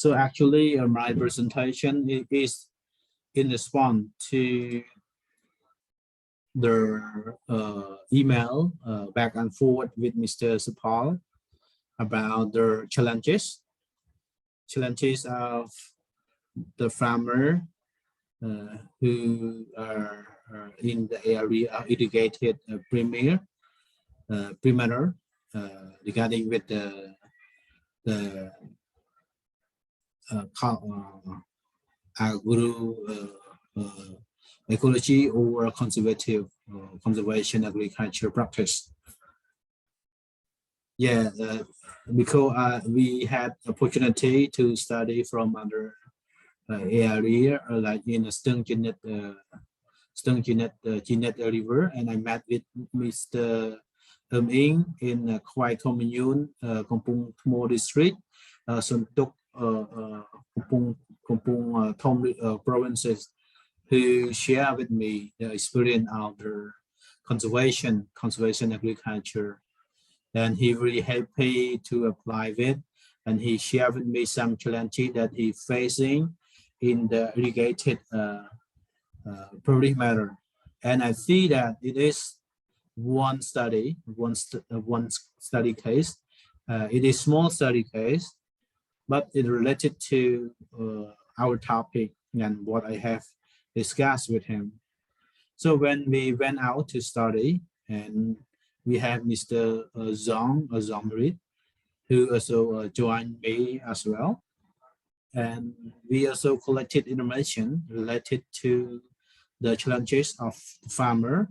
So actually my presentation is in response to the email back and forth with Mr. Supal about the challenges of the farmer who are in the area of irrigated Prémila regarding with the agro ecology or conservation agriculture practice. Yeah, because we had opportunity to study from other area like in Stung-Jinet River, and I met with Mr. Tropaing in Khwai Commune, Kampong Thom district, Sontok, Kampong Thom provinces, who share with me the experience of the conservation agriculture. And he really happy to apply it, and he shared with me some challenges that he facing in the irrigated Prémila. And I see that it is one study case. It is small study case, but it related to our topic and what I have discussed with him. So when we went out to study, and we have Mr. Zongrit, who also joined me as well. And we also collected information related to the challenges of the farmer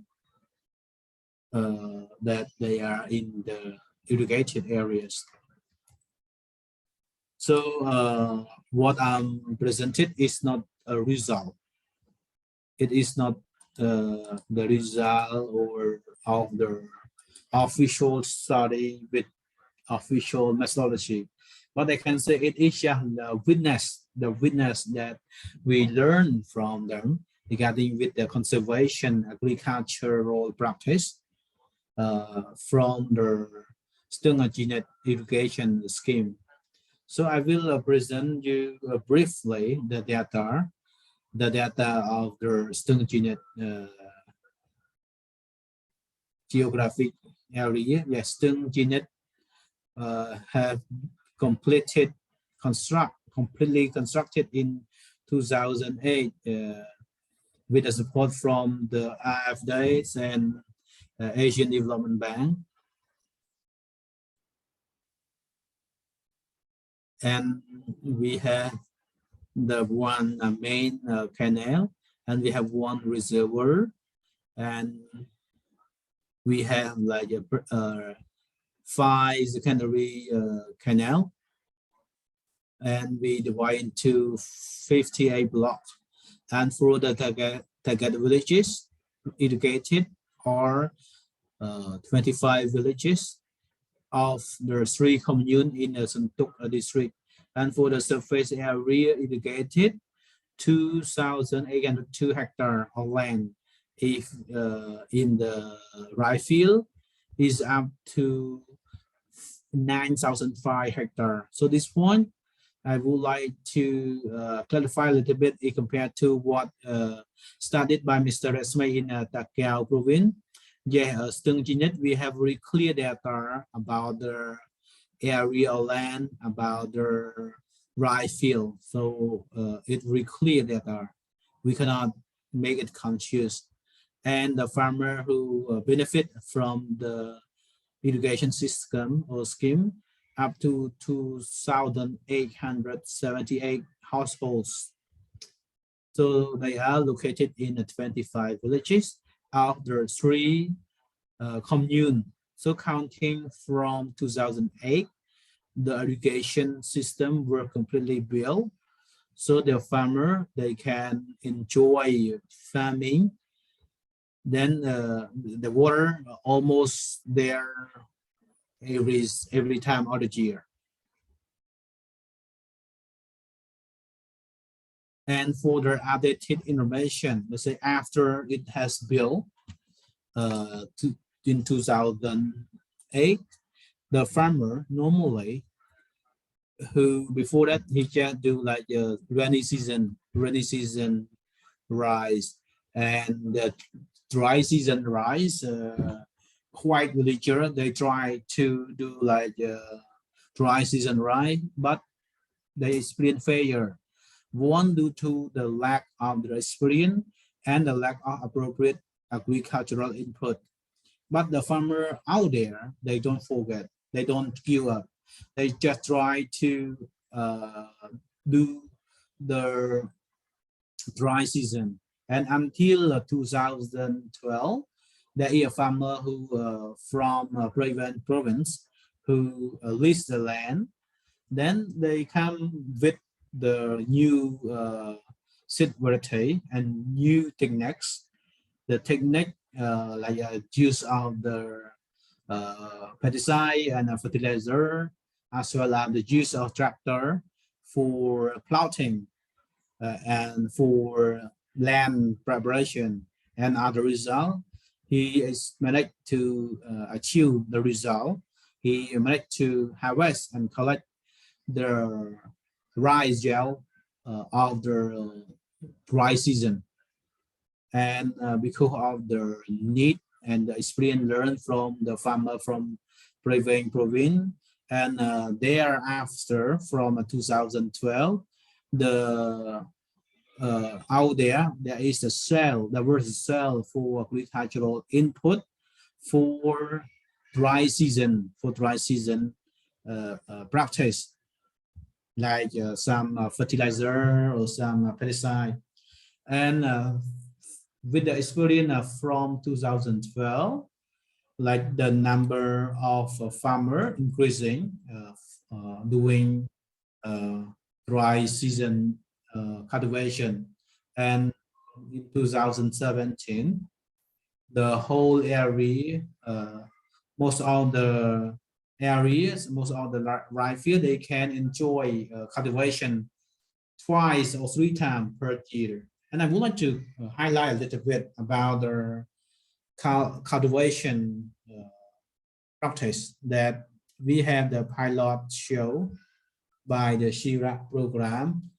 that they are in the irrigated areas. So what I'm presented is not a result. It is not the result or of the official study with official methodology. But I can say it is just the witness that we learn from them regarding with the conservation agricultural practice from the stringent irrigation scheme. So I will present you briefly the data of the stringent geographic area. Yes, stringent have completely constructed in 2008 with the support from the IFDs and Asian Development Bank. And we have the one main canal, and we have one reservoir, and we have like 5 secondary canal, and we divide into 58 blocks. And for the target villages irrigated are 25 villages of the 3 communes in the Sothy district. And for the surface area irrigated, 2,802 hectares of land. If in the right field is up to 9,005 hectares. So this point, I would like to clarify a little bit compared to what studied by Mr. Raksmey in Takeo province. Yeah, stringent, we have very clear data about the area of land, about the right field. So it's very clear data. We cannot make it confused. And the farmer who benefit from the irrigation system or scheme up to 2,878 households. So they are located in 25 villages of the 3 communes. So counting from 2008, the irrigation system were completely built. So the farmer, they can enjoy farming. Then the water almost there every time of the year. And for the updated information, let's say after it has built in 2008, the farmer normally, who before that he can do like rainy season rice, and the dry season rice. White villager, they try to do like dry season rice, but they experience failure. One, due to the lack of the experience and the lack of appropriate agricultural input. But the farmer out there, they don't forget, they don't give up. They just try to do the dry season. And until 2012, there is a farmer who from Prémila province who leased the land. Then they come with the new seed variety and new techniques. The technique like use of the pesticide and fertilizer, as well as the use of tractor for plowing and for land preparation. And as a result, he is managed to achieve the result. He managed to harvest and collect the rice gel of the dry season. And because of the need and the experience learned from the farmer from Prémila province, and thereafter from 2012, the out there is a sale, there was a sale for agricultural input for dry season practice, like some fertilizer or some pesticide. And with the experience from 2012, like the number of farmer increasing, doing dry season cultivation, and in 2017 the whole area, most of the areas, most of the rice field, they can enjoy cultivation twice or 3 times per year. And I would like to highlight a little bit about the cultivation practice that we have the pilot show by the Sror program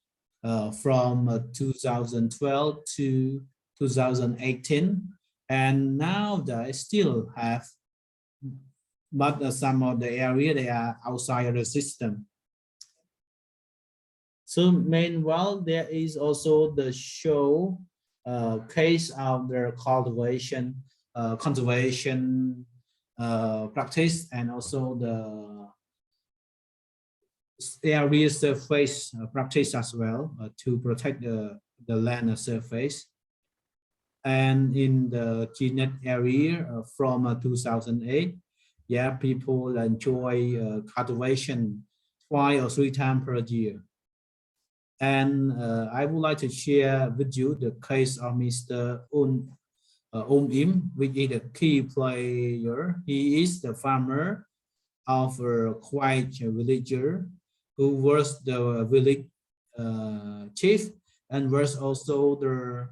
from 2012 to 2018, and now they still have, but some of the area they are outside of the system. So meanwhile, there is also the show case of the cultivation, conservation practice, and also the area surface practice as well to protect the land surface. And in the Genet area from 2008, yeah, people enjoy cultivation 2 or 3 times per year. And I would like to share with you the case of Mr. Im, which is a key player. He is the farmer of a quiet villager who was the village chief and was also the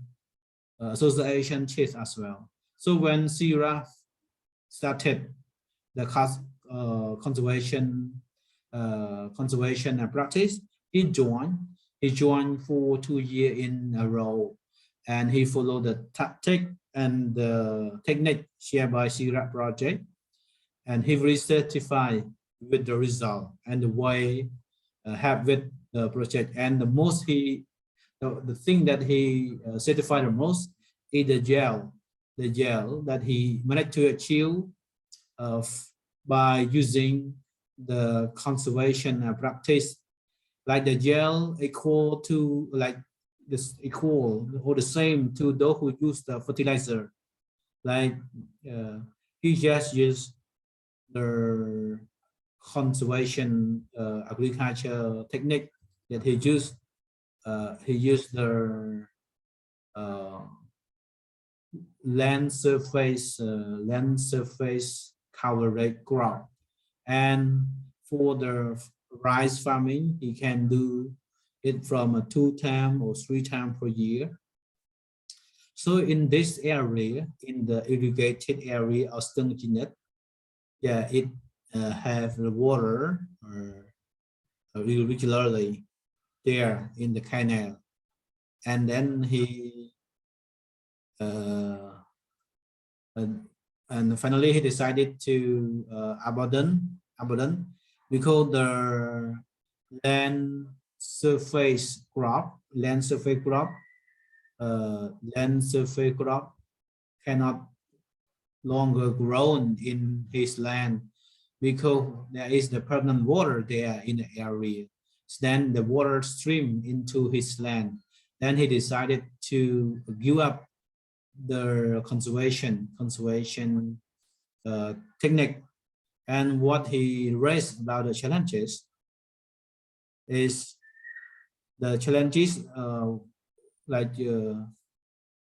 association chief as well. So when Sror started the conservation practice, he joined for 2 years in a row, and he followed the tactic and the technique shared by Sror project, and he very satisfied with the result and the way have with the project. And the most the thing that he certified the most is the gel that he managed to achieve by using the conservation practice, like the gel equal to like this equal or the same to those who use the fertilizer. Like he just used the conservation agriculture technique that he used. He used the land surface coverage crop, and for the rice farming he can do it from 2 times or 3 times per year. So in this area, in the irrigated area of Genet, yeah, it have the water regularly there in the canal, and then he and finally he decided to abandon because the land surface crop cannot longer grown in his land because there is the permanent water there in the area. Then the water stream into his land. Then he decided to give up the conservation technique. And what he raised about the challenges is the challenges like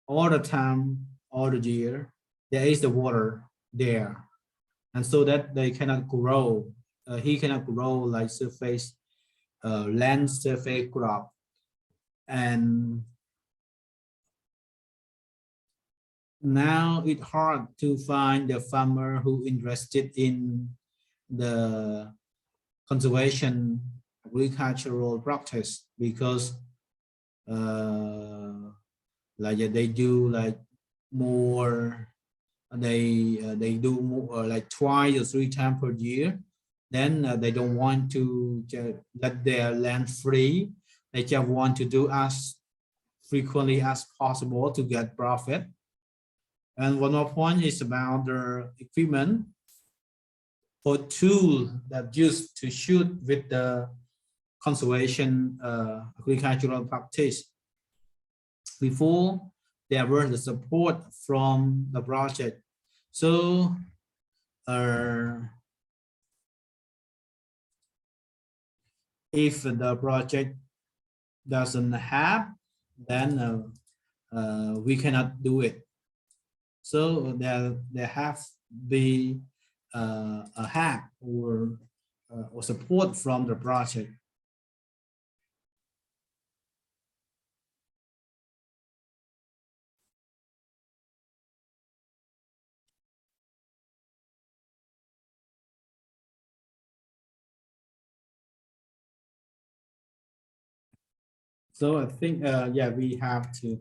all the time, all the year, there is the water there, and so that they cannot grow. He cannot grow like surface land surface crop, and now it's hard to find the farmer who interested in the conservation agricultural practice, because like they do like more, they do more like 2 or 3 times per year. Then they don't want to let their land free. They just want to do as frequently as possible to get profit. And one more point is about the equipment or tool that used to shoot with the conservation agricultural practice. Before, there was the support from the project. So if the project doesn't have, then we cannot do it. So there have be a help or support from the project. So I think, yeah, we have to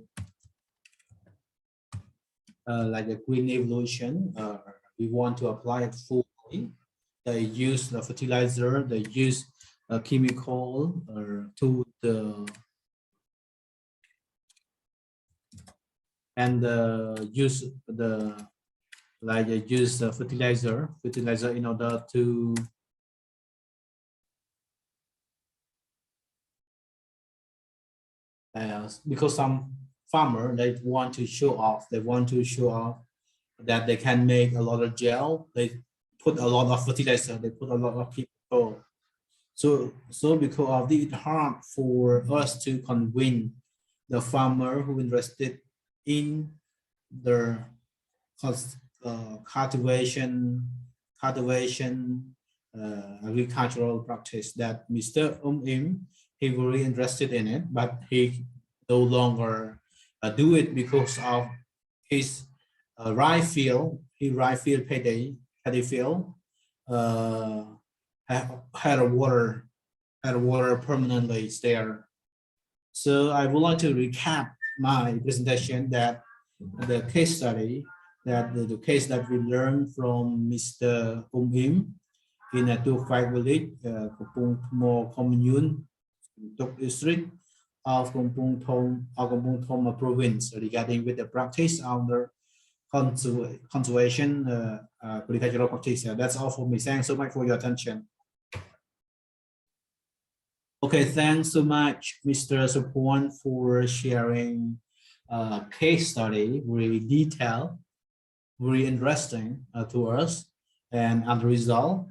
like a green evolution. We want to apply it fully. They use the fertilizer, they use a chemical to the and use the use the fertilizer in order to because some farmer they want to show off that they can make a lot of gel. They put a lot of fertilizer, they put a lot of chemical. So because of this, it's hard for us to convince the farmer who interested in the cultivation agricultural practice that Mr. Im he very interested in it, but he no longer do it because of his rice field paddy field had a water permanently there. So I would like to recap my presentation that the case study the case that we learned from Mr. Im in a Tramkak village, Kompung Thom commune, district of Kompung Thom province regarding with the practice of the conservation agricultural practice. That's all for me. Thanks so much for your attention. Okay, thanks so much, Mr. Sror, for sharing case study, very detailed, very interesting to us. And as a result,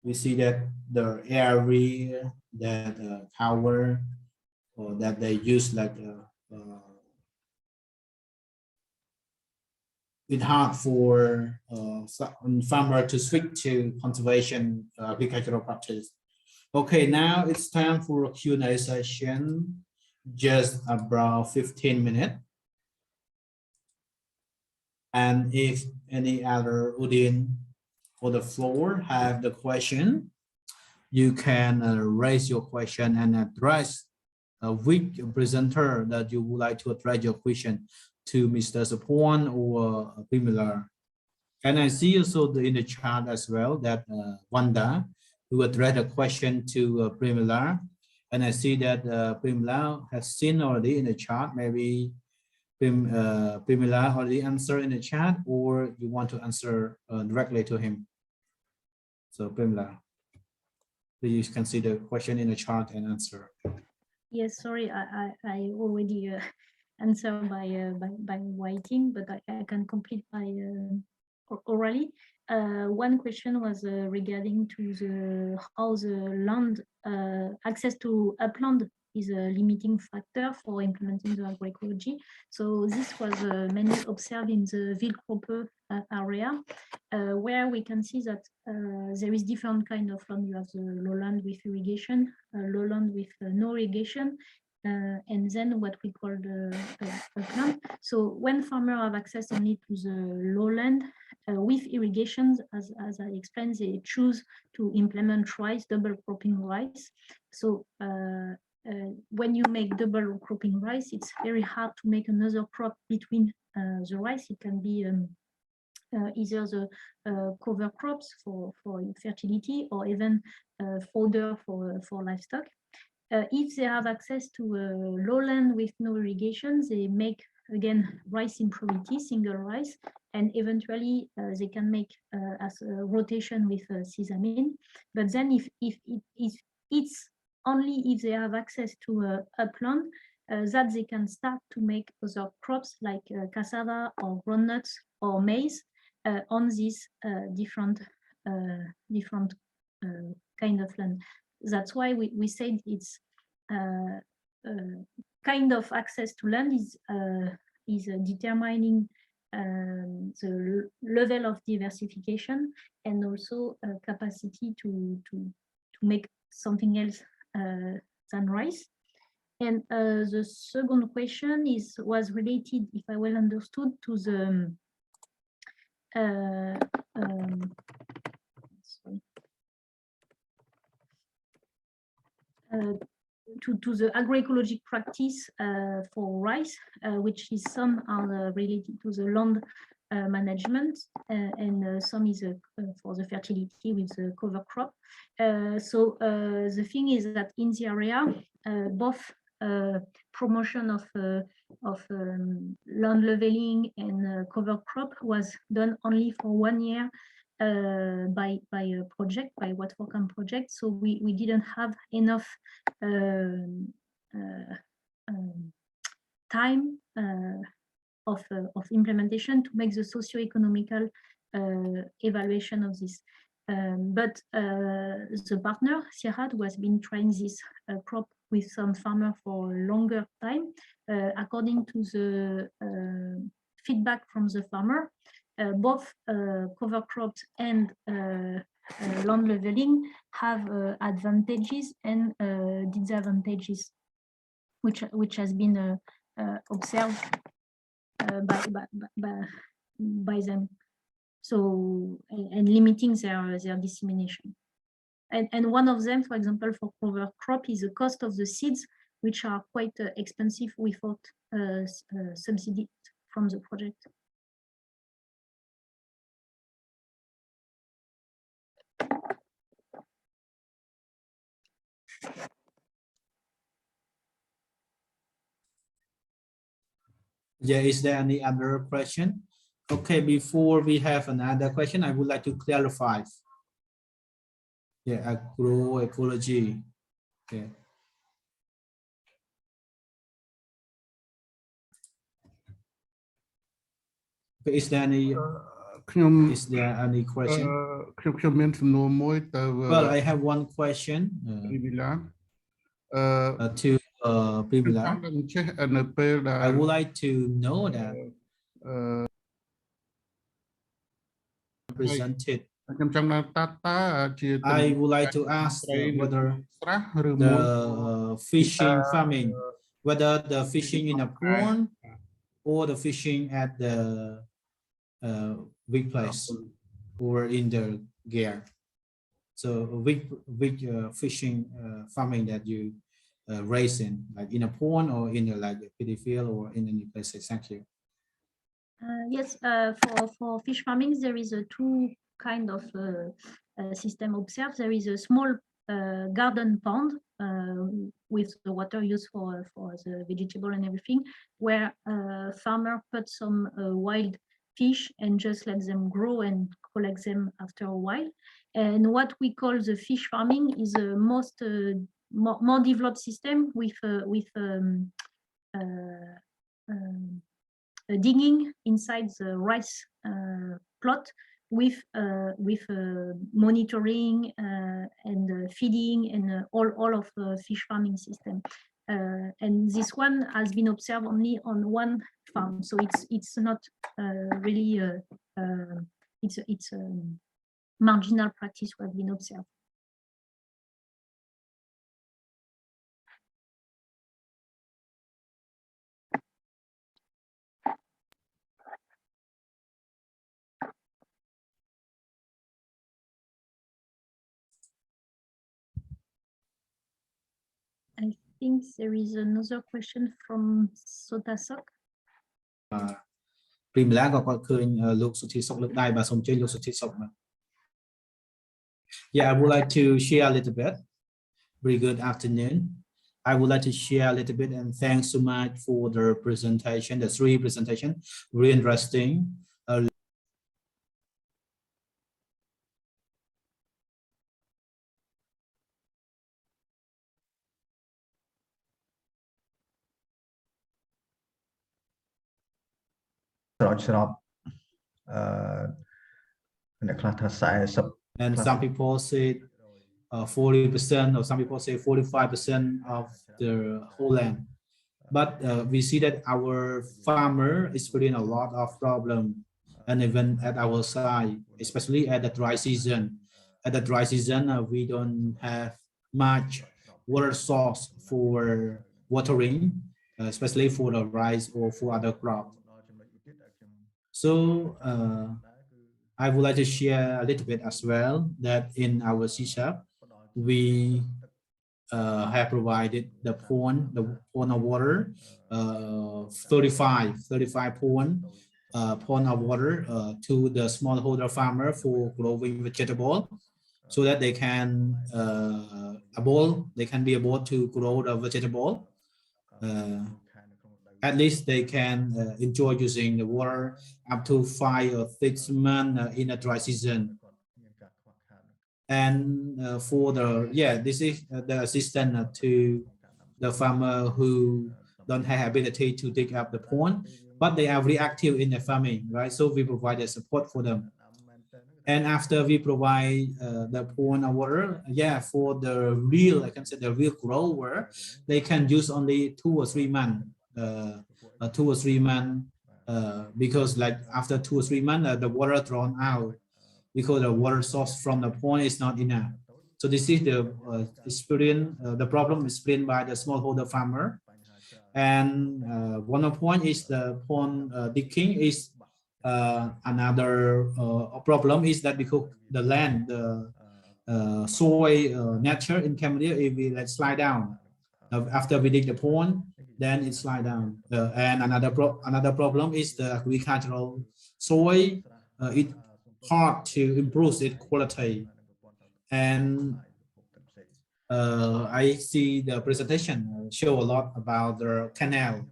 we see that the area that cover or that they use like it's hard for farmer to switch to conservation agricultural practice. Okay, now it's time for a Q&A session, just about 15 minutes. And if any other audience for the floor have the question, you can raise your question and address which presenter that you would like to address your question to Mr. Sror or Prémila. And I see also in the chat as well that Wanda who addressed a question to Prémila, and I see that Prémila has seen already in the chat. Maybe Prémila already answered in the chat, or you want to answer directly to him. So Prémila, please consider question in the chat and answer. Yes, sorry, I already answered by writing, but I can complete by orally. One question was regarding to how the land access to upland is a limiting factor for implementing the agroecology. So this was mainly observed in the Wildgruppe area, where we can see that there is different kind of land. You have the lowland with irrigation, lowland with no irrigation, and then what we call the upland. So when farmers have access only to the lowland with irrigations, as I explained, they choose to implement rice, double cropping rice. So when you make double cropping rice, it's very hard to make another crop between the rice. It can be either the cover crops for fertility or even fodder for livestock. If they have access to lowland with no irrigation, they make again rice in probity, single rice, and eventually they can make as a rotation with sesame. But then if it's only if they have access to upland that they can start to make other crops like cassava or groundnuts or maize on this different kind of land. that's why we said it's kind of access to land is determining the level of diversification and also capacity to make something else than rice. And the second question was related, if I well understood, to the to the agroecologic practice for rice, which is some are related to the land management, and some is for the fertility with the cover crop. So the thing is that in the area, both promotion of land leveling and cover crop was done only for 1 year by a project, by Phoeurk project. So we didn't have enough time of implementation to make the socio-economical evaluation of this. But the partner, Sror, who has been trying this crop with some farmer for a longer time, according to the feedback from the farmer, both cover crops and land leveling have advantages and disadvantages, which has been observed by them. So and limiting their dissemination. And one of them, for example, for cover crop is the cost of the seeds, which are quite expensive without subsidy from the project. Yeah, is there any other question? Okay, before we have another question, I would like to clarify. Yeah, agroecology. Okay. Okay, is there any question? Well, I have one question to Prémila. I would like to know that presented. I would like to ask whether the fishing farming, whether the fishing in a pond or the fishing at the big place or in the gear. So which fishing farming that you raise in, like in a pond or in a like a pity field or in any places? Thank you. Yes, for fish farming, there is a two kind of system observed. There is a small garden pond with the water used for the vegetable and everything, where farmer put some wild fish and just let them grow and collect them after a while. And what we call the fish farming is a more developed system with digging inside the rice plot with monitoring and feeding and all of the fish farming system. And this one has been observed only on one farm, so it's not really it's a marginal practice what has been observed. I think there is another question from Sothy. Prémila ក៏គាត់ឃើញលោក Sothy សុកលើកដៃបាទសូមអញ្ជើញលោក Sothy សុកបាទ Yeah, I would like to share a little bit. Very good afternoon. I would like to share a little bit and thanks so much for the presentation, the three presentation, very interesting. And some people said 40%, or some people say 45% of the whole land. But we see that our farmer experiencing a lot of problem, and even at our side, especially at the dry season. At the dry season, we don't have much water source for watering, especially for the rice or for other crops. So I would like to share a little bit as well that in our CSAP, we have provided the pond of water, 35 pond of water to the smallholder farmer for growing vegetable, so that they can be able to grow the vegetable. At least they can enjoy using the water up to 5 or 6 months in a dry season. And for the this is the assistance to the farmer who don't have ability to dig up the pond, but they are very active in the farming, right? So we provide the support for them. And after we provide the pond of water, for the real, I can say the real grower, they can use only 2 or 3 months, because like after 2 or 3 months, the water drawn out because the water source from the pond is not enough. So this is the experience, the problem explained by the smallholder farmer. And one of the point is the pond digging is another problem is that because the land, the soil nature in Cambodia, if we let slide down after we dig the pond, then it slide down. And another problem is the agricultural soil. It's hard to improve its quality. And I see the presentation show a lot about the canal,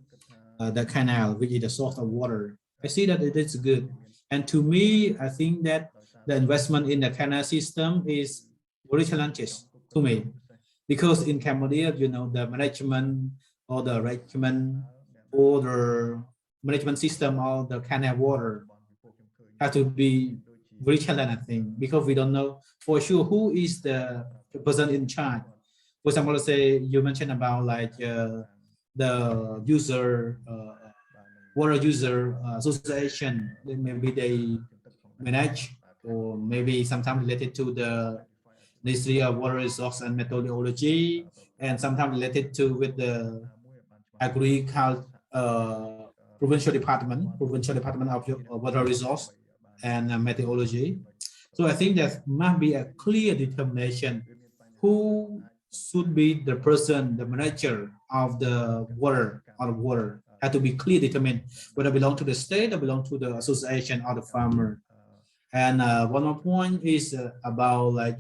which is the source of water. I see that it is good. And to me, I think that the investment in the canal system is very challenging to me, because in Cambodia, you know, the management or the arrangement or the management system of the canal water have to be very challenging, I think, because we don't know for sure who is the person in charge. For example, let's say you mentioned about like the user, water user association, maybe they manage, or maybe sometimes related to the Ministry of Water Resource and Methodology, and sometimes related to with the agriculture provincial department of water resource and methodology. So I think there must be a clear determination who should be the person, the manager of the water, have to be clearly determined whether belong to the state or belong to the association or the farmer. And one more point is about like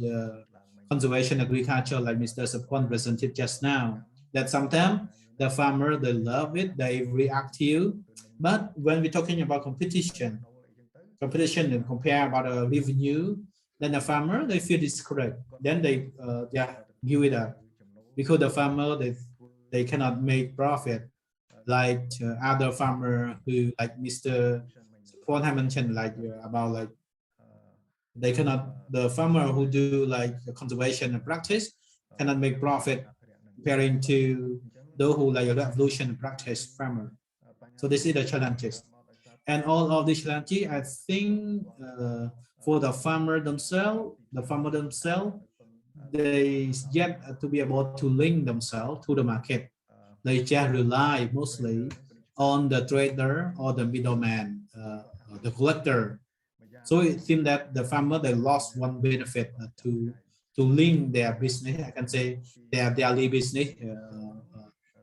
conservation agriculture, like Mr. Sapon presented just now, that sometimes the farmer, they love it, they very active, but when we're talking about competition and compare about a revenue, then the farmer, they feel discouraged, then they give it up, because the farmer, they cannot make profit like other farmer who, like Mr. Sapon had mentioned, like about like they cannot, the farmer who do like conservation and practice cannot make profit comparing to those who like revolution practice farmer. So this is the challenges, and all of these challenges, I think for the farmer themselves, they yet to be able to link themselves to the market. They just rely mostly on the trader or the middleman, the collector. So it seems that the farmer, they lost one benefit to link their business, I can say their daily business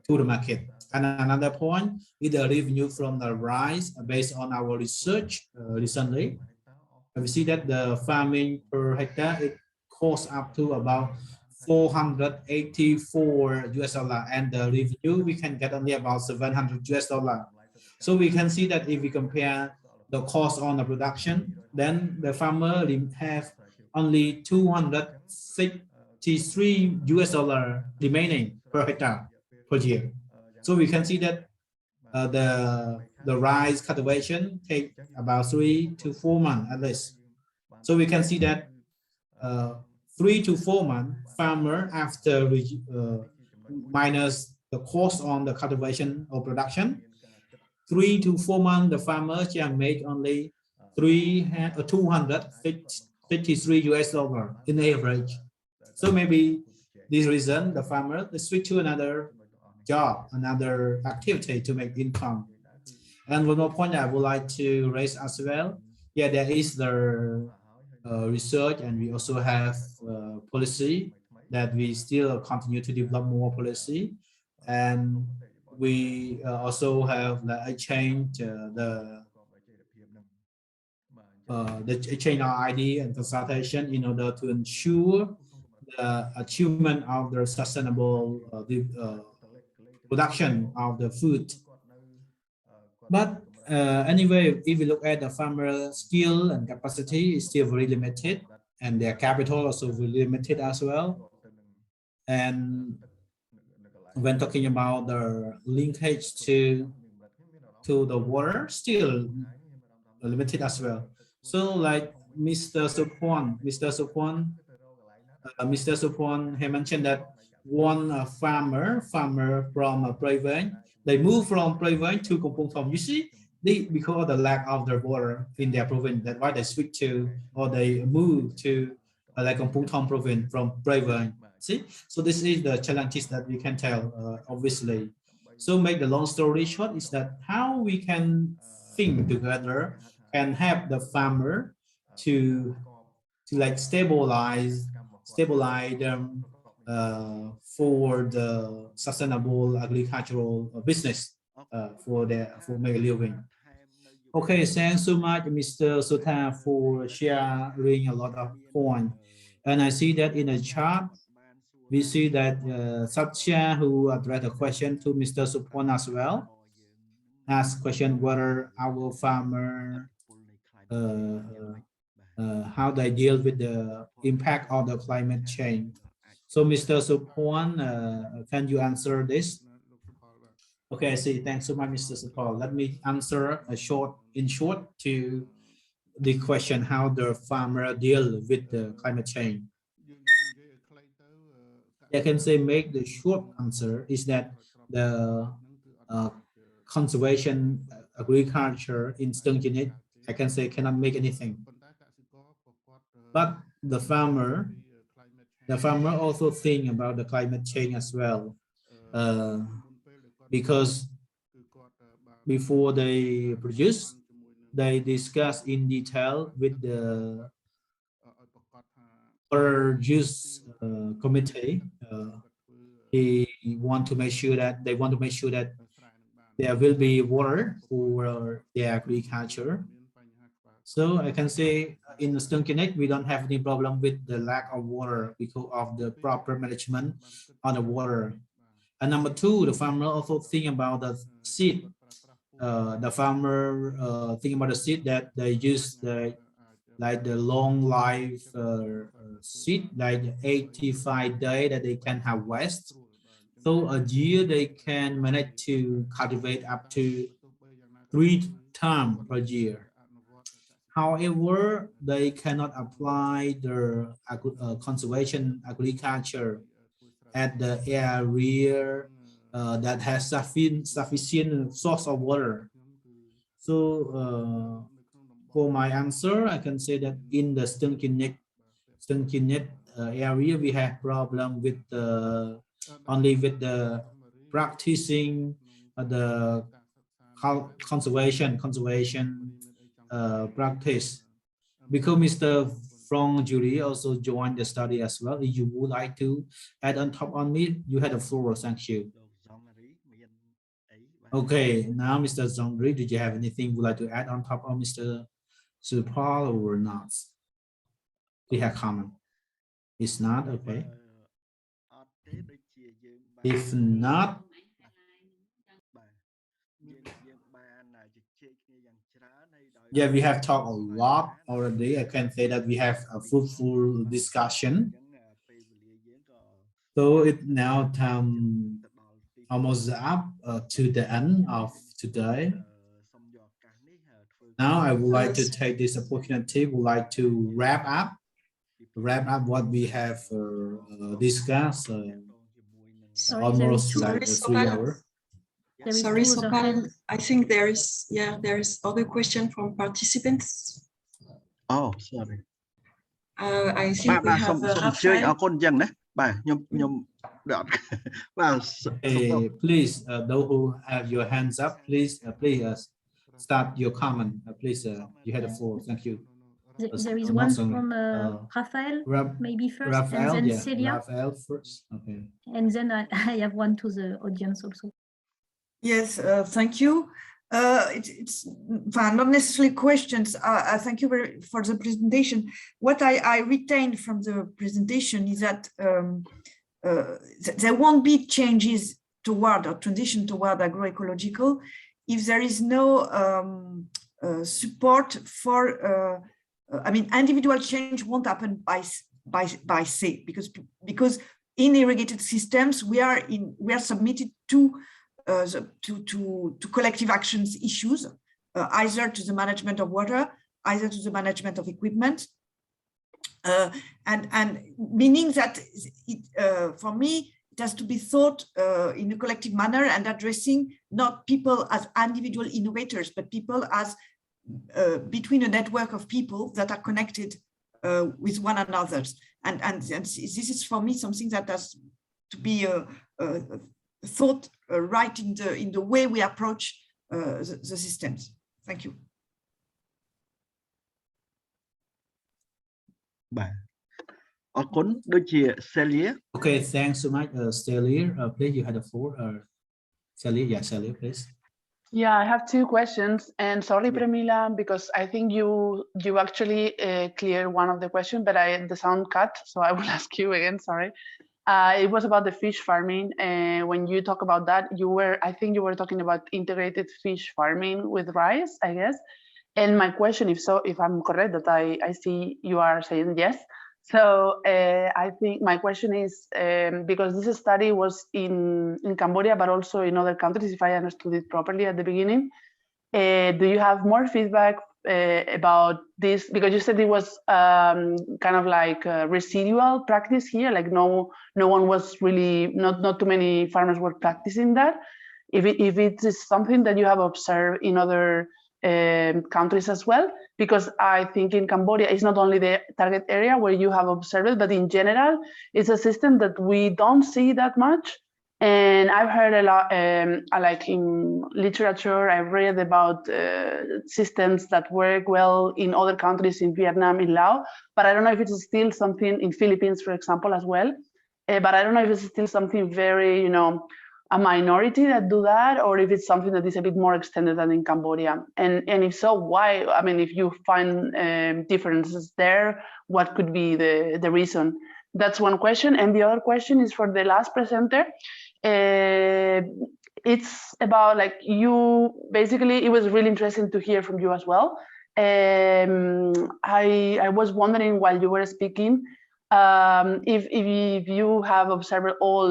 to the market. And another point is the revenue from the rice. Based on our research recently, we see that the farming per hectare, it costs up to about $484, and the revenue we can get only about $700. So we can see that if we compare the cost on the production, then the farmer have only $263 remaining per hectare per year. So we can see that the rice cultivation take about 3 to 4 months at least. So we can see that 3 to 4 months, farmer after minus the cost on the cultivation or production, 3 to 4 months, the farmer can make only 253 US dollar in average. So maybe this reason the farmer they switch to another job, another activity to make income. And one more point I would like to raise as well. Yeah, there is the research, and we also have policy that we still continue to develop more policy, and we also have the exchange the exchange our idea and consultation in order to ensure the achievement of the sustainable production of the food. But anyway, if we look at the farmer skill and capacity, is still very limited, and their capital also very limited as well. And when talking about the linkage to the water, still limited as well. So like Mr. Supon he mentioned that one farmer from Prémila, they moved from Prémila to Kampong Thom. You see, because of the lack of the water in their province, that's why they switch to, or they move to like Kampong Thom province from Prémila. See, so this is the challenges that we can tell, obviously. So make the long story short is that how we can think together and help the farmer to like stabilize them for the sustainable agricultural business for make a living. Okay, thanks so much, Mr. Sothy, for sharing a lot of points. And I see that in the chart, we see that Satya, who addressed a question to Mr. Supon as well, asked question whether our farmer how they deal with the impact of the climate change. So Mr. Supon, can you answer this? Okay, I see. Thanks so much, Mr. Supon. Let me answer in short to the question how the farmer deal with the climate change. I can say make the short answer is that the conservation agriculture in Sror, I can say cannot make anything. But the farmer also think about the climate change as well, because before they produce, they discuss in detail with the produce committee. They want to make sure that there will be water for their agriculture. So I can say in the Sror we don't have any problem with the lack of water because of the proper management on the water. And number two, the farmer also think about the seed. The farmer think about the seed that they use like the long life seed, like 85 days that they can harvest. So a year they can manage to cultivate up to 3 times per year. However, they cannot apply the conservation agriculture at the area that has sufficient source of water. So for my answer, I can say that in the Sror area, we have problem with only with the practicing the conservation practice. Because Mr. From Julie also joined the study as well. If you would like to add on top on me, you had the floor. Thank you. Okay, now Mr. Zongri, did you have anything you would like to add on top of Mr. Supal or not? Do you have comment? It's not okay. If not, yeah, we have talked a lot already. I can say that we have a fruitful discussion. So it now time almost up to the end of today. Now I would like to take this opportunity, would like to wrap up wrap up what we have discussed. Sorry, Almost there like is 3 Sopal. hours. There is Sorry, two other Sopal. hands. I think there is other question from participants. Oh sorry I think we have សូមអញ្ជើញអរ Rafael. គុណអញ្ចឹងណាបាទខ្ញុំបាទ Please, those who have your hands up, please start your comment. Please, you have the floor. Thank you. There is Not one only, from Rafael, maybe first, Rafael, and then yeah, Celia, Rafael first. Okay. and then I have one to the audience also. Yes, thank you. It's not necessarily questions. I thank you for the presentation. What I retained from the presentation is that there won't be changes toward or transition toward agroecological if there is no support for. I mean, individual change won't happen by say because in irrigated systems we are submitted to collective actions issues, either to the management of water, either to the management of equipment, and meaning that for me it has to be thought in a collective manner and addressing not people as individual innovators, but people as between a network of people that are connected with one another. And this is for me something that has to be thought right in the way we approach the systems. Thank you. បាទអរគុណដូចជា Celia Okay, thanks so much, Celia. Please, you had the floor. Celia, yeah, Celia, please. Yeah, I have two questions, and sorry, Prémila, because I think you actually cleared one of the questions, but the sound cut, so I will ask you again. Sorry. It was about the fish farming, and when you talk about that, I think you were talking about integrated fish farming with rice, I guess. And my question, if I'm correct, that I see you are saying yes. So I think my question is, because this study was in Cambodia, but also in other countries, if I understood it properly at the beginning, do you have more feedback about this? Because you said it was kind of like a residual practice here, like no one was really, not too many farmers were practicing that. If it is something that you have observed in other countries as well, because I think in Cambodia it's not only the target area where you have observed it, but in general it's a system that we don't see that much. And I've heard a lot, like in literature, I've read about systems that work well in other countries, in Vietnam, in Laos, but I don't know if it's still something in Philippines, for example, as well. But I don't know if it's still something very, a minority that do that, or if it's something that is a bit more extended than in Cambodia. And if so, why? I mean, if you find differences there, what could be the reason? That's one question. And the other question is for the last presenter. It's about like you, basically, it was really interesting to hear from you as well. I was wondering while you were speaking, if you have observed all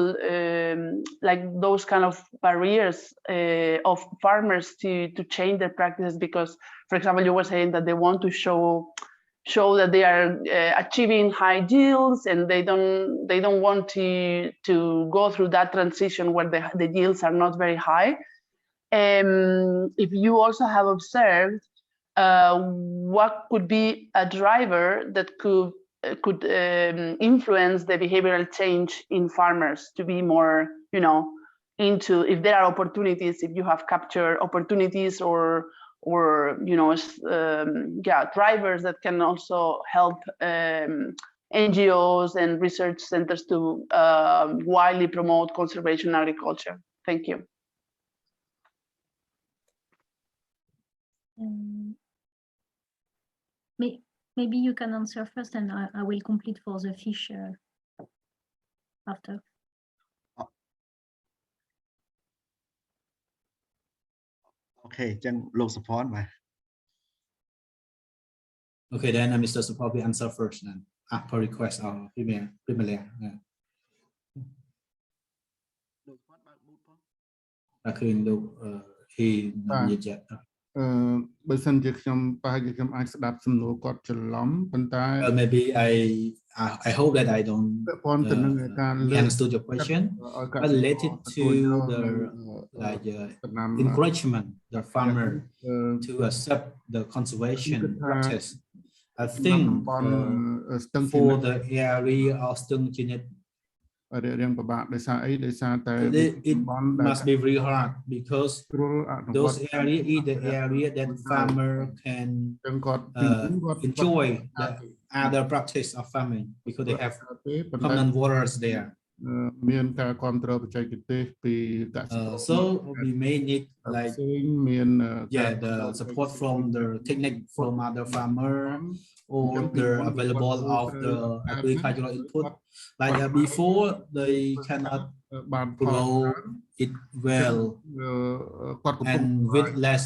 like those kind of barriers of farmers to change their practices, because, for example, you were saying that they want to show that they are achieving high yields, and they don't want to go through that transition where the yields are not very high. If you also have observed what could be a driver that could influence the behavioral change in farmers to be more, into, if there are opportunities, if you have captured opportunities or drivers that can also help NGOs and research centers to widely promote conservation agriculture. Thank you. Maybe you can answer first, and I will complete for the fish after. Okay, ចឹងលោក support បាទ Okay, then Mr. Support will answer first, then after request of Prémila. Yeah. លោក support បើក boot ផង គឺលោកhe និយាយ បើសិនជាខ្ញុំប្រហែលជាខ្ញុំអាចស្ដាប់សំណួរគាត់ច្រឡំប៉ុន្តែ Maybe I hope that I don't ពាក់ព័ន្ធទៅនឹងការលើក understood your question, but related to the like encouragement the farmer to accept the conservation practice. I think for the area of Stung Chinet, រឿងពិបាកដោយសារអីដោយសារតែ it must be very hard because those area is the area that farmer can enjoy the other practice of farming because they have permanent waters there. មានការគ្រប់គ្រងបច្ចេកទេសពីកសិករ So we may need like មាន the support from the technique from other farmer or the available of the agricultural input. Like before they cannot grow it well and with less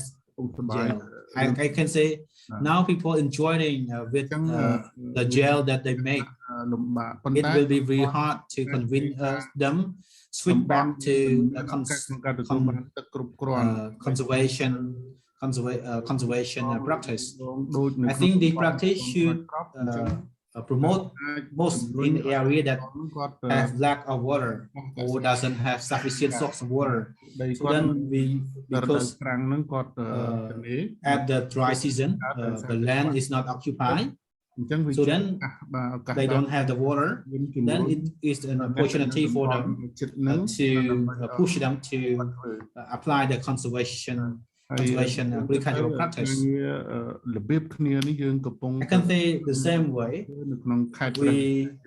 gel. I can say now people enjoying with the gel that they make. It will be very hard to convince them switch back to conservation practice. I think the practice should promote most in the area that have lack of water or doesn't have sufficient source of water. So then because at the dry season, the land is not occupied. So then they don't have the water. Then it is an opportunity for them to push them to apply the conservation agricultural practice. I can say the same way. We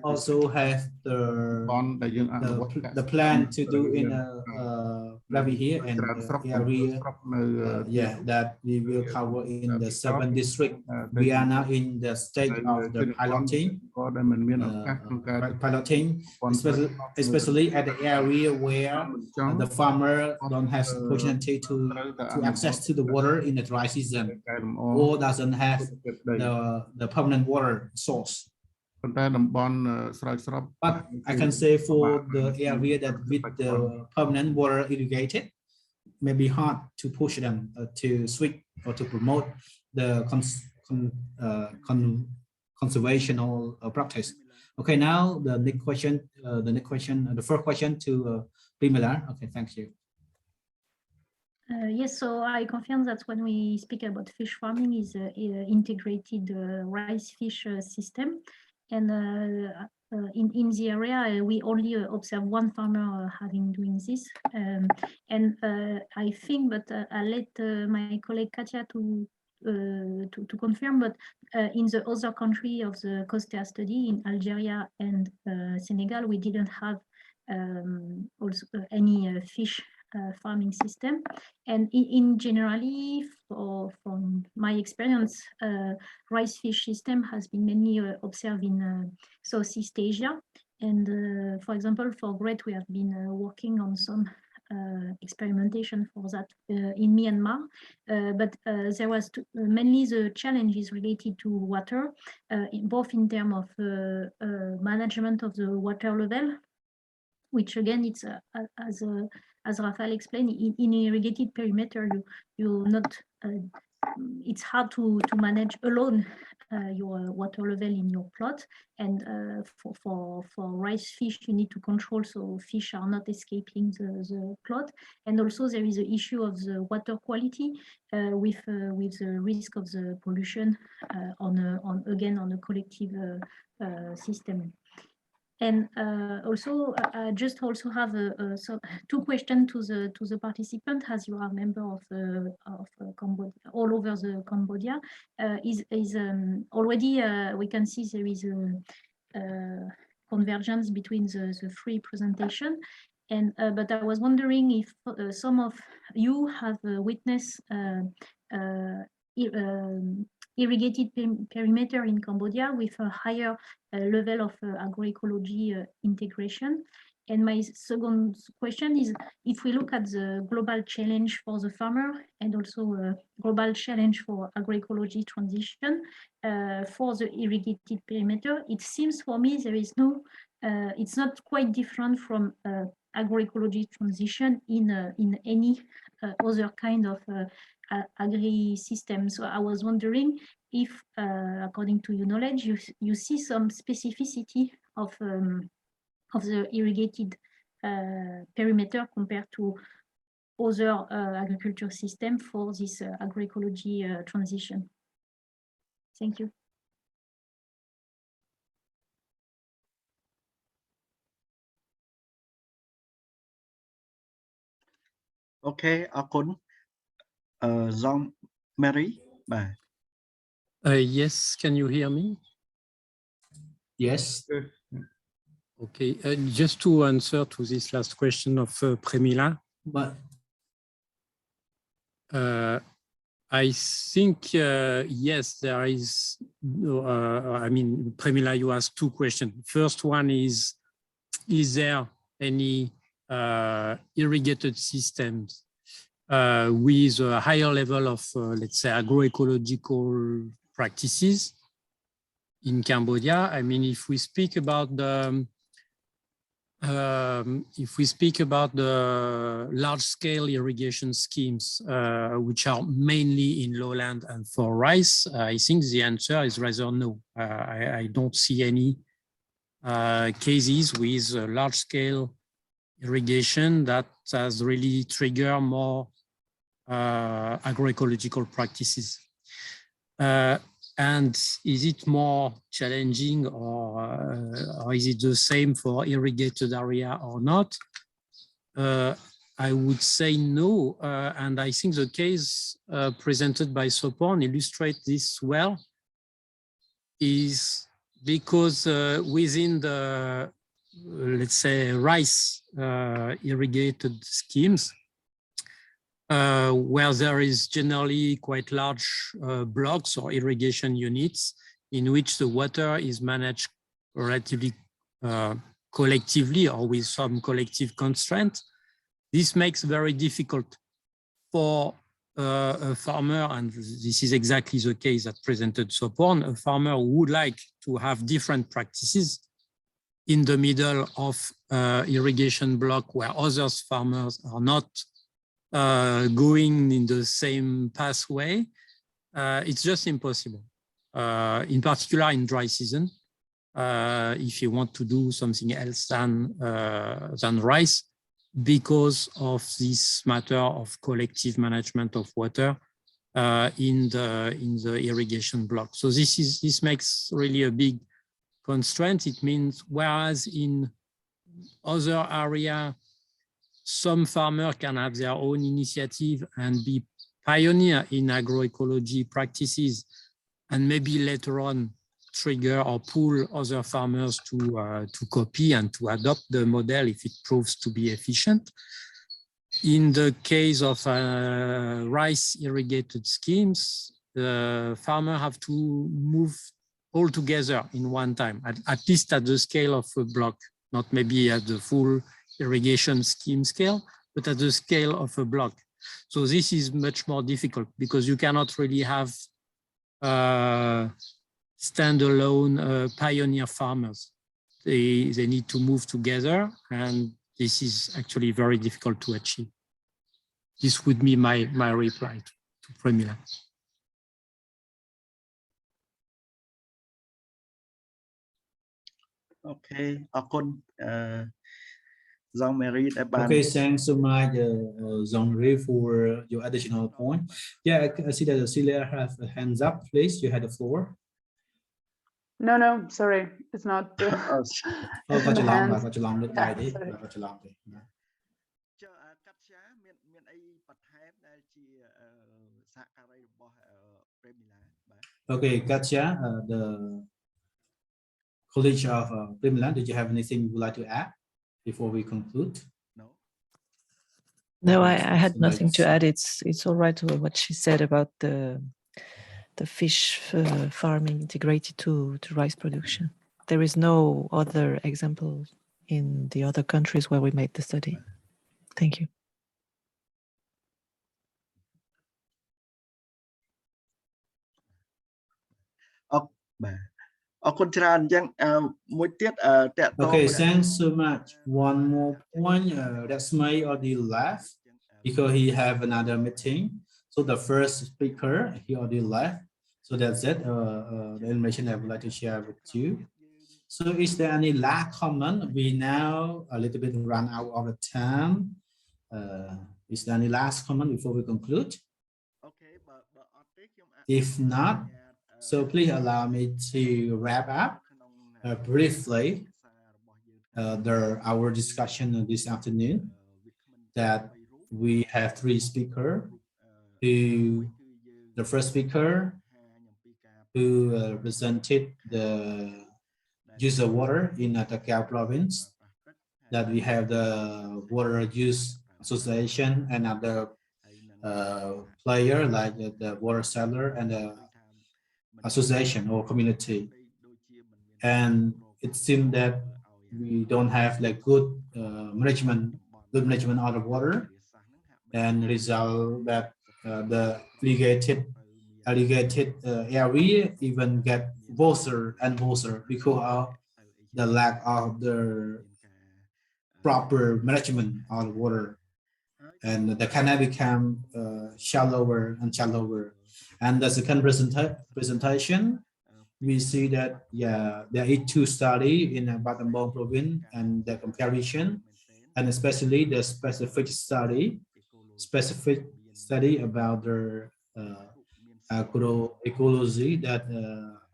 also have the plan to do in a levy here and area that we will cover in the 7 districts. We are now in the stage of the piloting, especially at the area where the farmer don't have the opportunity to access to the water in the dry season or doesn't have the permanent water source. But I can say for the area that with the permanent water irrigated, may be hard to push them to switch or to promote the conservational practice. Okay, now the next question, the first question to Prémila. Okay, thank you. Yes, so I confirm that when we speak about fish farming is integrated rice fish system, and in the area we only observe one farmer doing this, and I think, but I'll let my colleague Katia to confirm, but in the other country of the COSTA study in Algeria and Senegal, we didn't have also any fish farming system, and in generally, from my experience, rice fish system has been mainly observed in Southeast Asia, and for example, for Great, we have been working on some experimentation for that in Myanmar, but there was mainly the challenges related to water, both in terms of management of the water level, which again, it's as Rafael explained, in irrigated perimeter, you not it's hard to manage alone your water level in your plot, and for rice fish you need to control so fish are not escaping the plot, and also there is the issue of the water quality with the risk of the pollution on a collective system. And also, I just also have two questions to the participant, as you are a member of Cambodia, all over the Cambodia. Already we can see there is a convergence between the three presentation, and but I was wondering if some of you have witnessed irrigated perimeter in Cambodia with a higher level of agroecology integration. And my second question is, if we look at the global challenge for the farmer and also a global challenge for agroecology transition for the irrigated perimeter, it seems for me there is no, it's not quite different from agroecology transition in any other kind of agri system. So I was wondering if, according to your knowledge, you see some specificity of the irrigated perimeter compared to other agriculture system for this agroecology transition. Thank you. Okay, អរគុណ Jean Marie បាទ Yes, can you hear me? Yes. Okay, just to answer to this last question of Prémila, But I think yes, there is. I mean, Prémila, you asked two questions. First one is there any irrigated systems with a higher level of, let's say, agroecological practices in Cambodia? I mean, if we speak about the large-scale irrigation schemes, which are mainly in lowland and for rice, I think the answer is rather no. I don't see any cases with large-scale irrigation that has really triggered more agroecological practices. And is it more challenging or is it the same for irrigated area or not? I would say no. And I think the case presented by Sopon illustrates this well, is because within the, let's say, rice irrigated schemes, where there is generally quite large blocks or irrigation units in which the water is managed relatively collectively or with some collective constraint. This makes very difficult for a farmer, and this is exactly the case that presented Sopon, a farmer who would like to have different practices in the middle of irrigation block where other farmers are not going in the same pathway. It's just impossible. In particular in dry season, if you want to do something else than rice, because of this matter of collective management of water in the irrigation block. So this makes really a big constraint. It means whereas in other area, some farmers can have their own initiative and be pioneer in agroecology practices, and maybe later on trigger or pull other farmers to copy and to adopt the model if it proves to be efficient. In the case of rice irrigated schemes, the farmer have to move all together in one time, at least at the scale of a block, not maybe at the full irrigation scheme scale, but at the scale of a block. So this is much more difficult because you cannot really have standalone pioneer farmers. They need to move together, and this is actually very difficult to achieve. This would be my reply to Prémila. Okay, អរគុណ Jean Marie ដែលបាន Okay, thanks so much, Jean Marie, for your additional point. Yeah, I see that Celia has a hands up. Please, you had the floor. No, sorry, it's not. Oh, got you long, got you long. Yeah, sorry. Got you long. ចុះកាត់ចាមានអីបន្ថែមដែលជាសហការីរបស់ Prémila បាទ Okay, Katja, the college of Prémila, did you have anything you would like to add before we conclude? No, I had nothing to add. It's all right what she said about the fish farming integrated to rice production. There is no other example in the other countries where we made the study. Thank you. អរគុណច្រើនអញ្ចឹងមួយទៀតតើ Okay, thanks so much. One more point, Raksmey already left because he have another meeting. So the first speaker, he already left. So that's it, the information I would like to share with you. So is there any last comment? We now a little bit run out of the time. Is there any last comment before we conclude? If not, so please allow me to wrap up briefly our discussion this afternoon. That we have three speakers. The first speaker who presented the use of water in Takeo province, that we have the water use association and other player like the water seller and the association or community. And it seems that we don't have like good management of the water, and result that the irrigated area even get worse and worse because of the lack of the proper management of the water, and the canal become shallower and shallower. And the second presentation, we see that there is two studies in Battambang province and the comparison, and especially the specific study about the agroecology that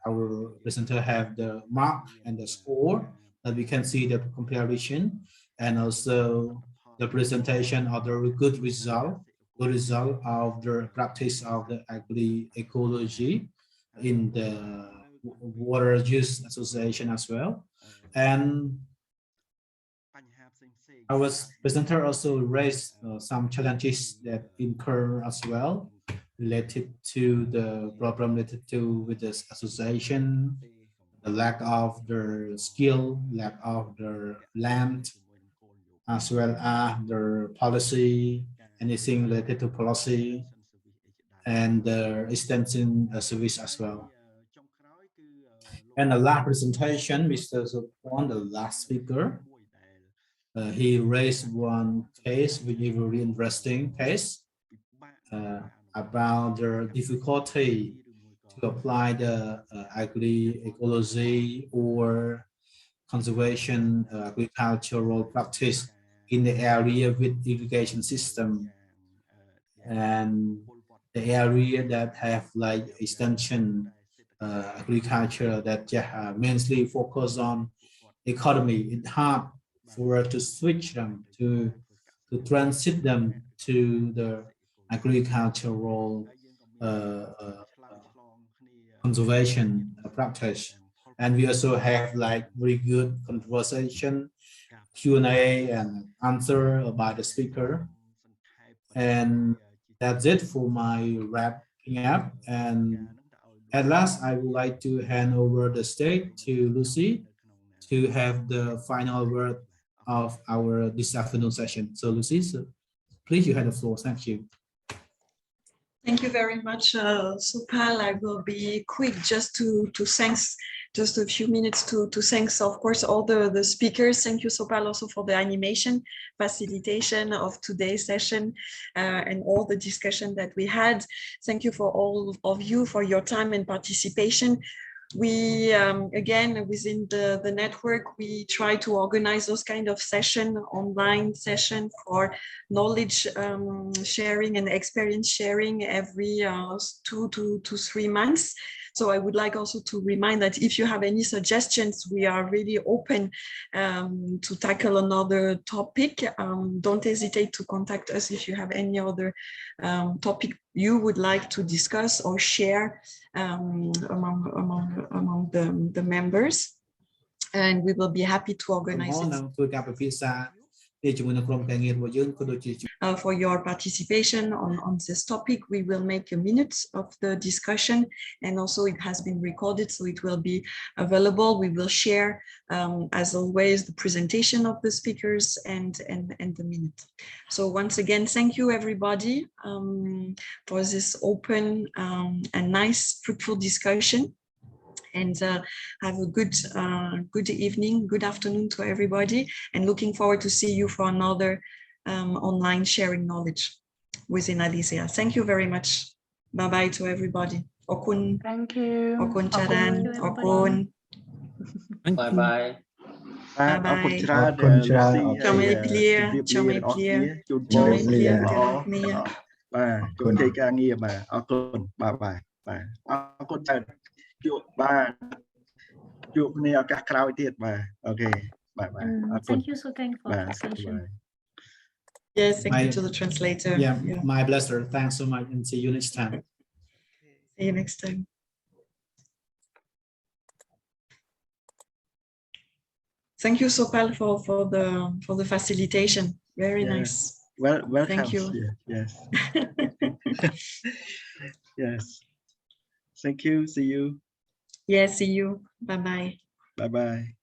our presenter have the mark and the score, that we can see the comparison, and also the presentation of the good result of the practice of the agroecology in the water use association as well. And our presenter also raised some challenges that incur as well, related to the problem related to with this association, the lack of the skill, lack of the land, as well as the policy, anything related to policy, and the extension service as well. And the last presentation, Mr. Sothy, the last speaker, he raised one case, which is a very interesting case, about the difficulty to apply the agroecology or conservation agricultural practice in the area with irrigation system, and the area that have like extension agriculture that mainly focus on economy. It's hard for us to switch them to transit them to the agricultural conservation practice. And we also have like very good conversation, Q&A and answer by the speaker. And that's it for my wrapping up. And at last, I would like to hand over the stage to Lucy to have the final word of our this afternoon session. So Lucy, so please, you have the floor. Thank you. Thank you very much, Supal. I will be quick just to thanks, just a few minutes to thanks, of course, all the speakers. Thank you, Supal, also for the animation, facilitation of today's session and all the discussion that we had. Thank you for all of you for your time and participation. We, again, within the network, we try to organize those kind of online session for knowledge sharing and experience sharing every 2 to 3 months. So I would like also to remind that if you have any suggestions, we are really open to tackle another topic. Don't hesitate to contact us if you have any other topic you would like to discuss or share among the members, and we will be happy to organize it. For your participation on this topic. We will make a minute of the discussion, and also it has been recorded, so it will be available. We will share, as always, the presentation of the speakers and the minute. So once again, thank you everybody for this open and nice, fruitful discussion. And have a good evening, good afternoon to everybody, and looking forward to see you for another online sharing knowledge. within ALiSEA. Thank you very much. Bye bye to everybody. Okun. Thank you. Okun Charan. Okun. Bye bye. Bye bye. អរគុណច្រើន ចាំឲ្យ clear ចាំឲ្យ clear ចាំឲ្យ clear ទាំងគ្នា បាទជួបជ័យការងារបាទអរគុណបាទបាទអរគុណច្រើនជួបបាទជួបគ្នាឱកាសក្រោយទៀតបាទអូខេបាទបាទអរគុណ Thank you, Tropaing, for translation. Yes, thank you to the translator. Yeah, my pleasure. Thanks so much, and see you next time. See you next time. Thank you, Sopal, for the facilitation. Very nice. Welcome. Thank you. Yes. Yes. Thank you. See you. Yeah, see you. Bye bye. Bye bye.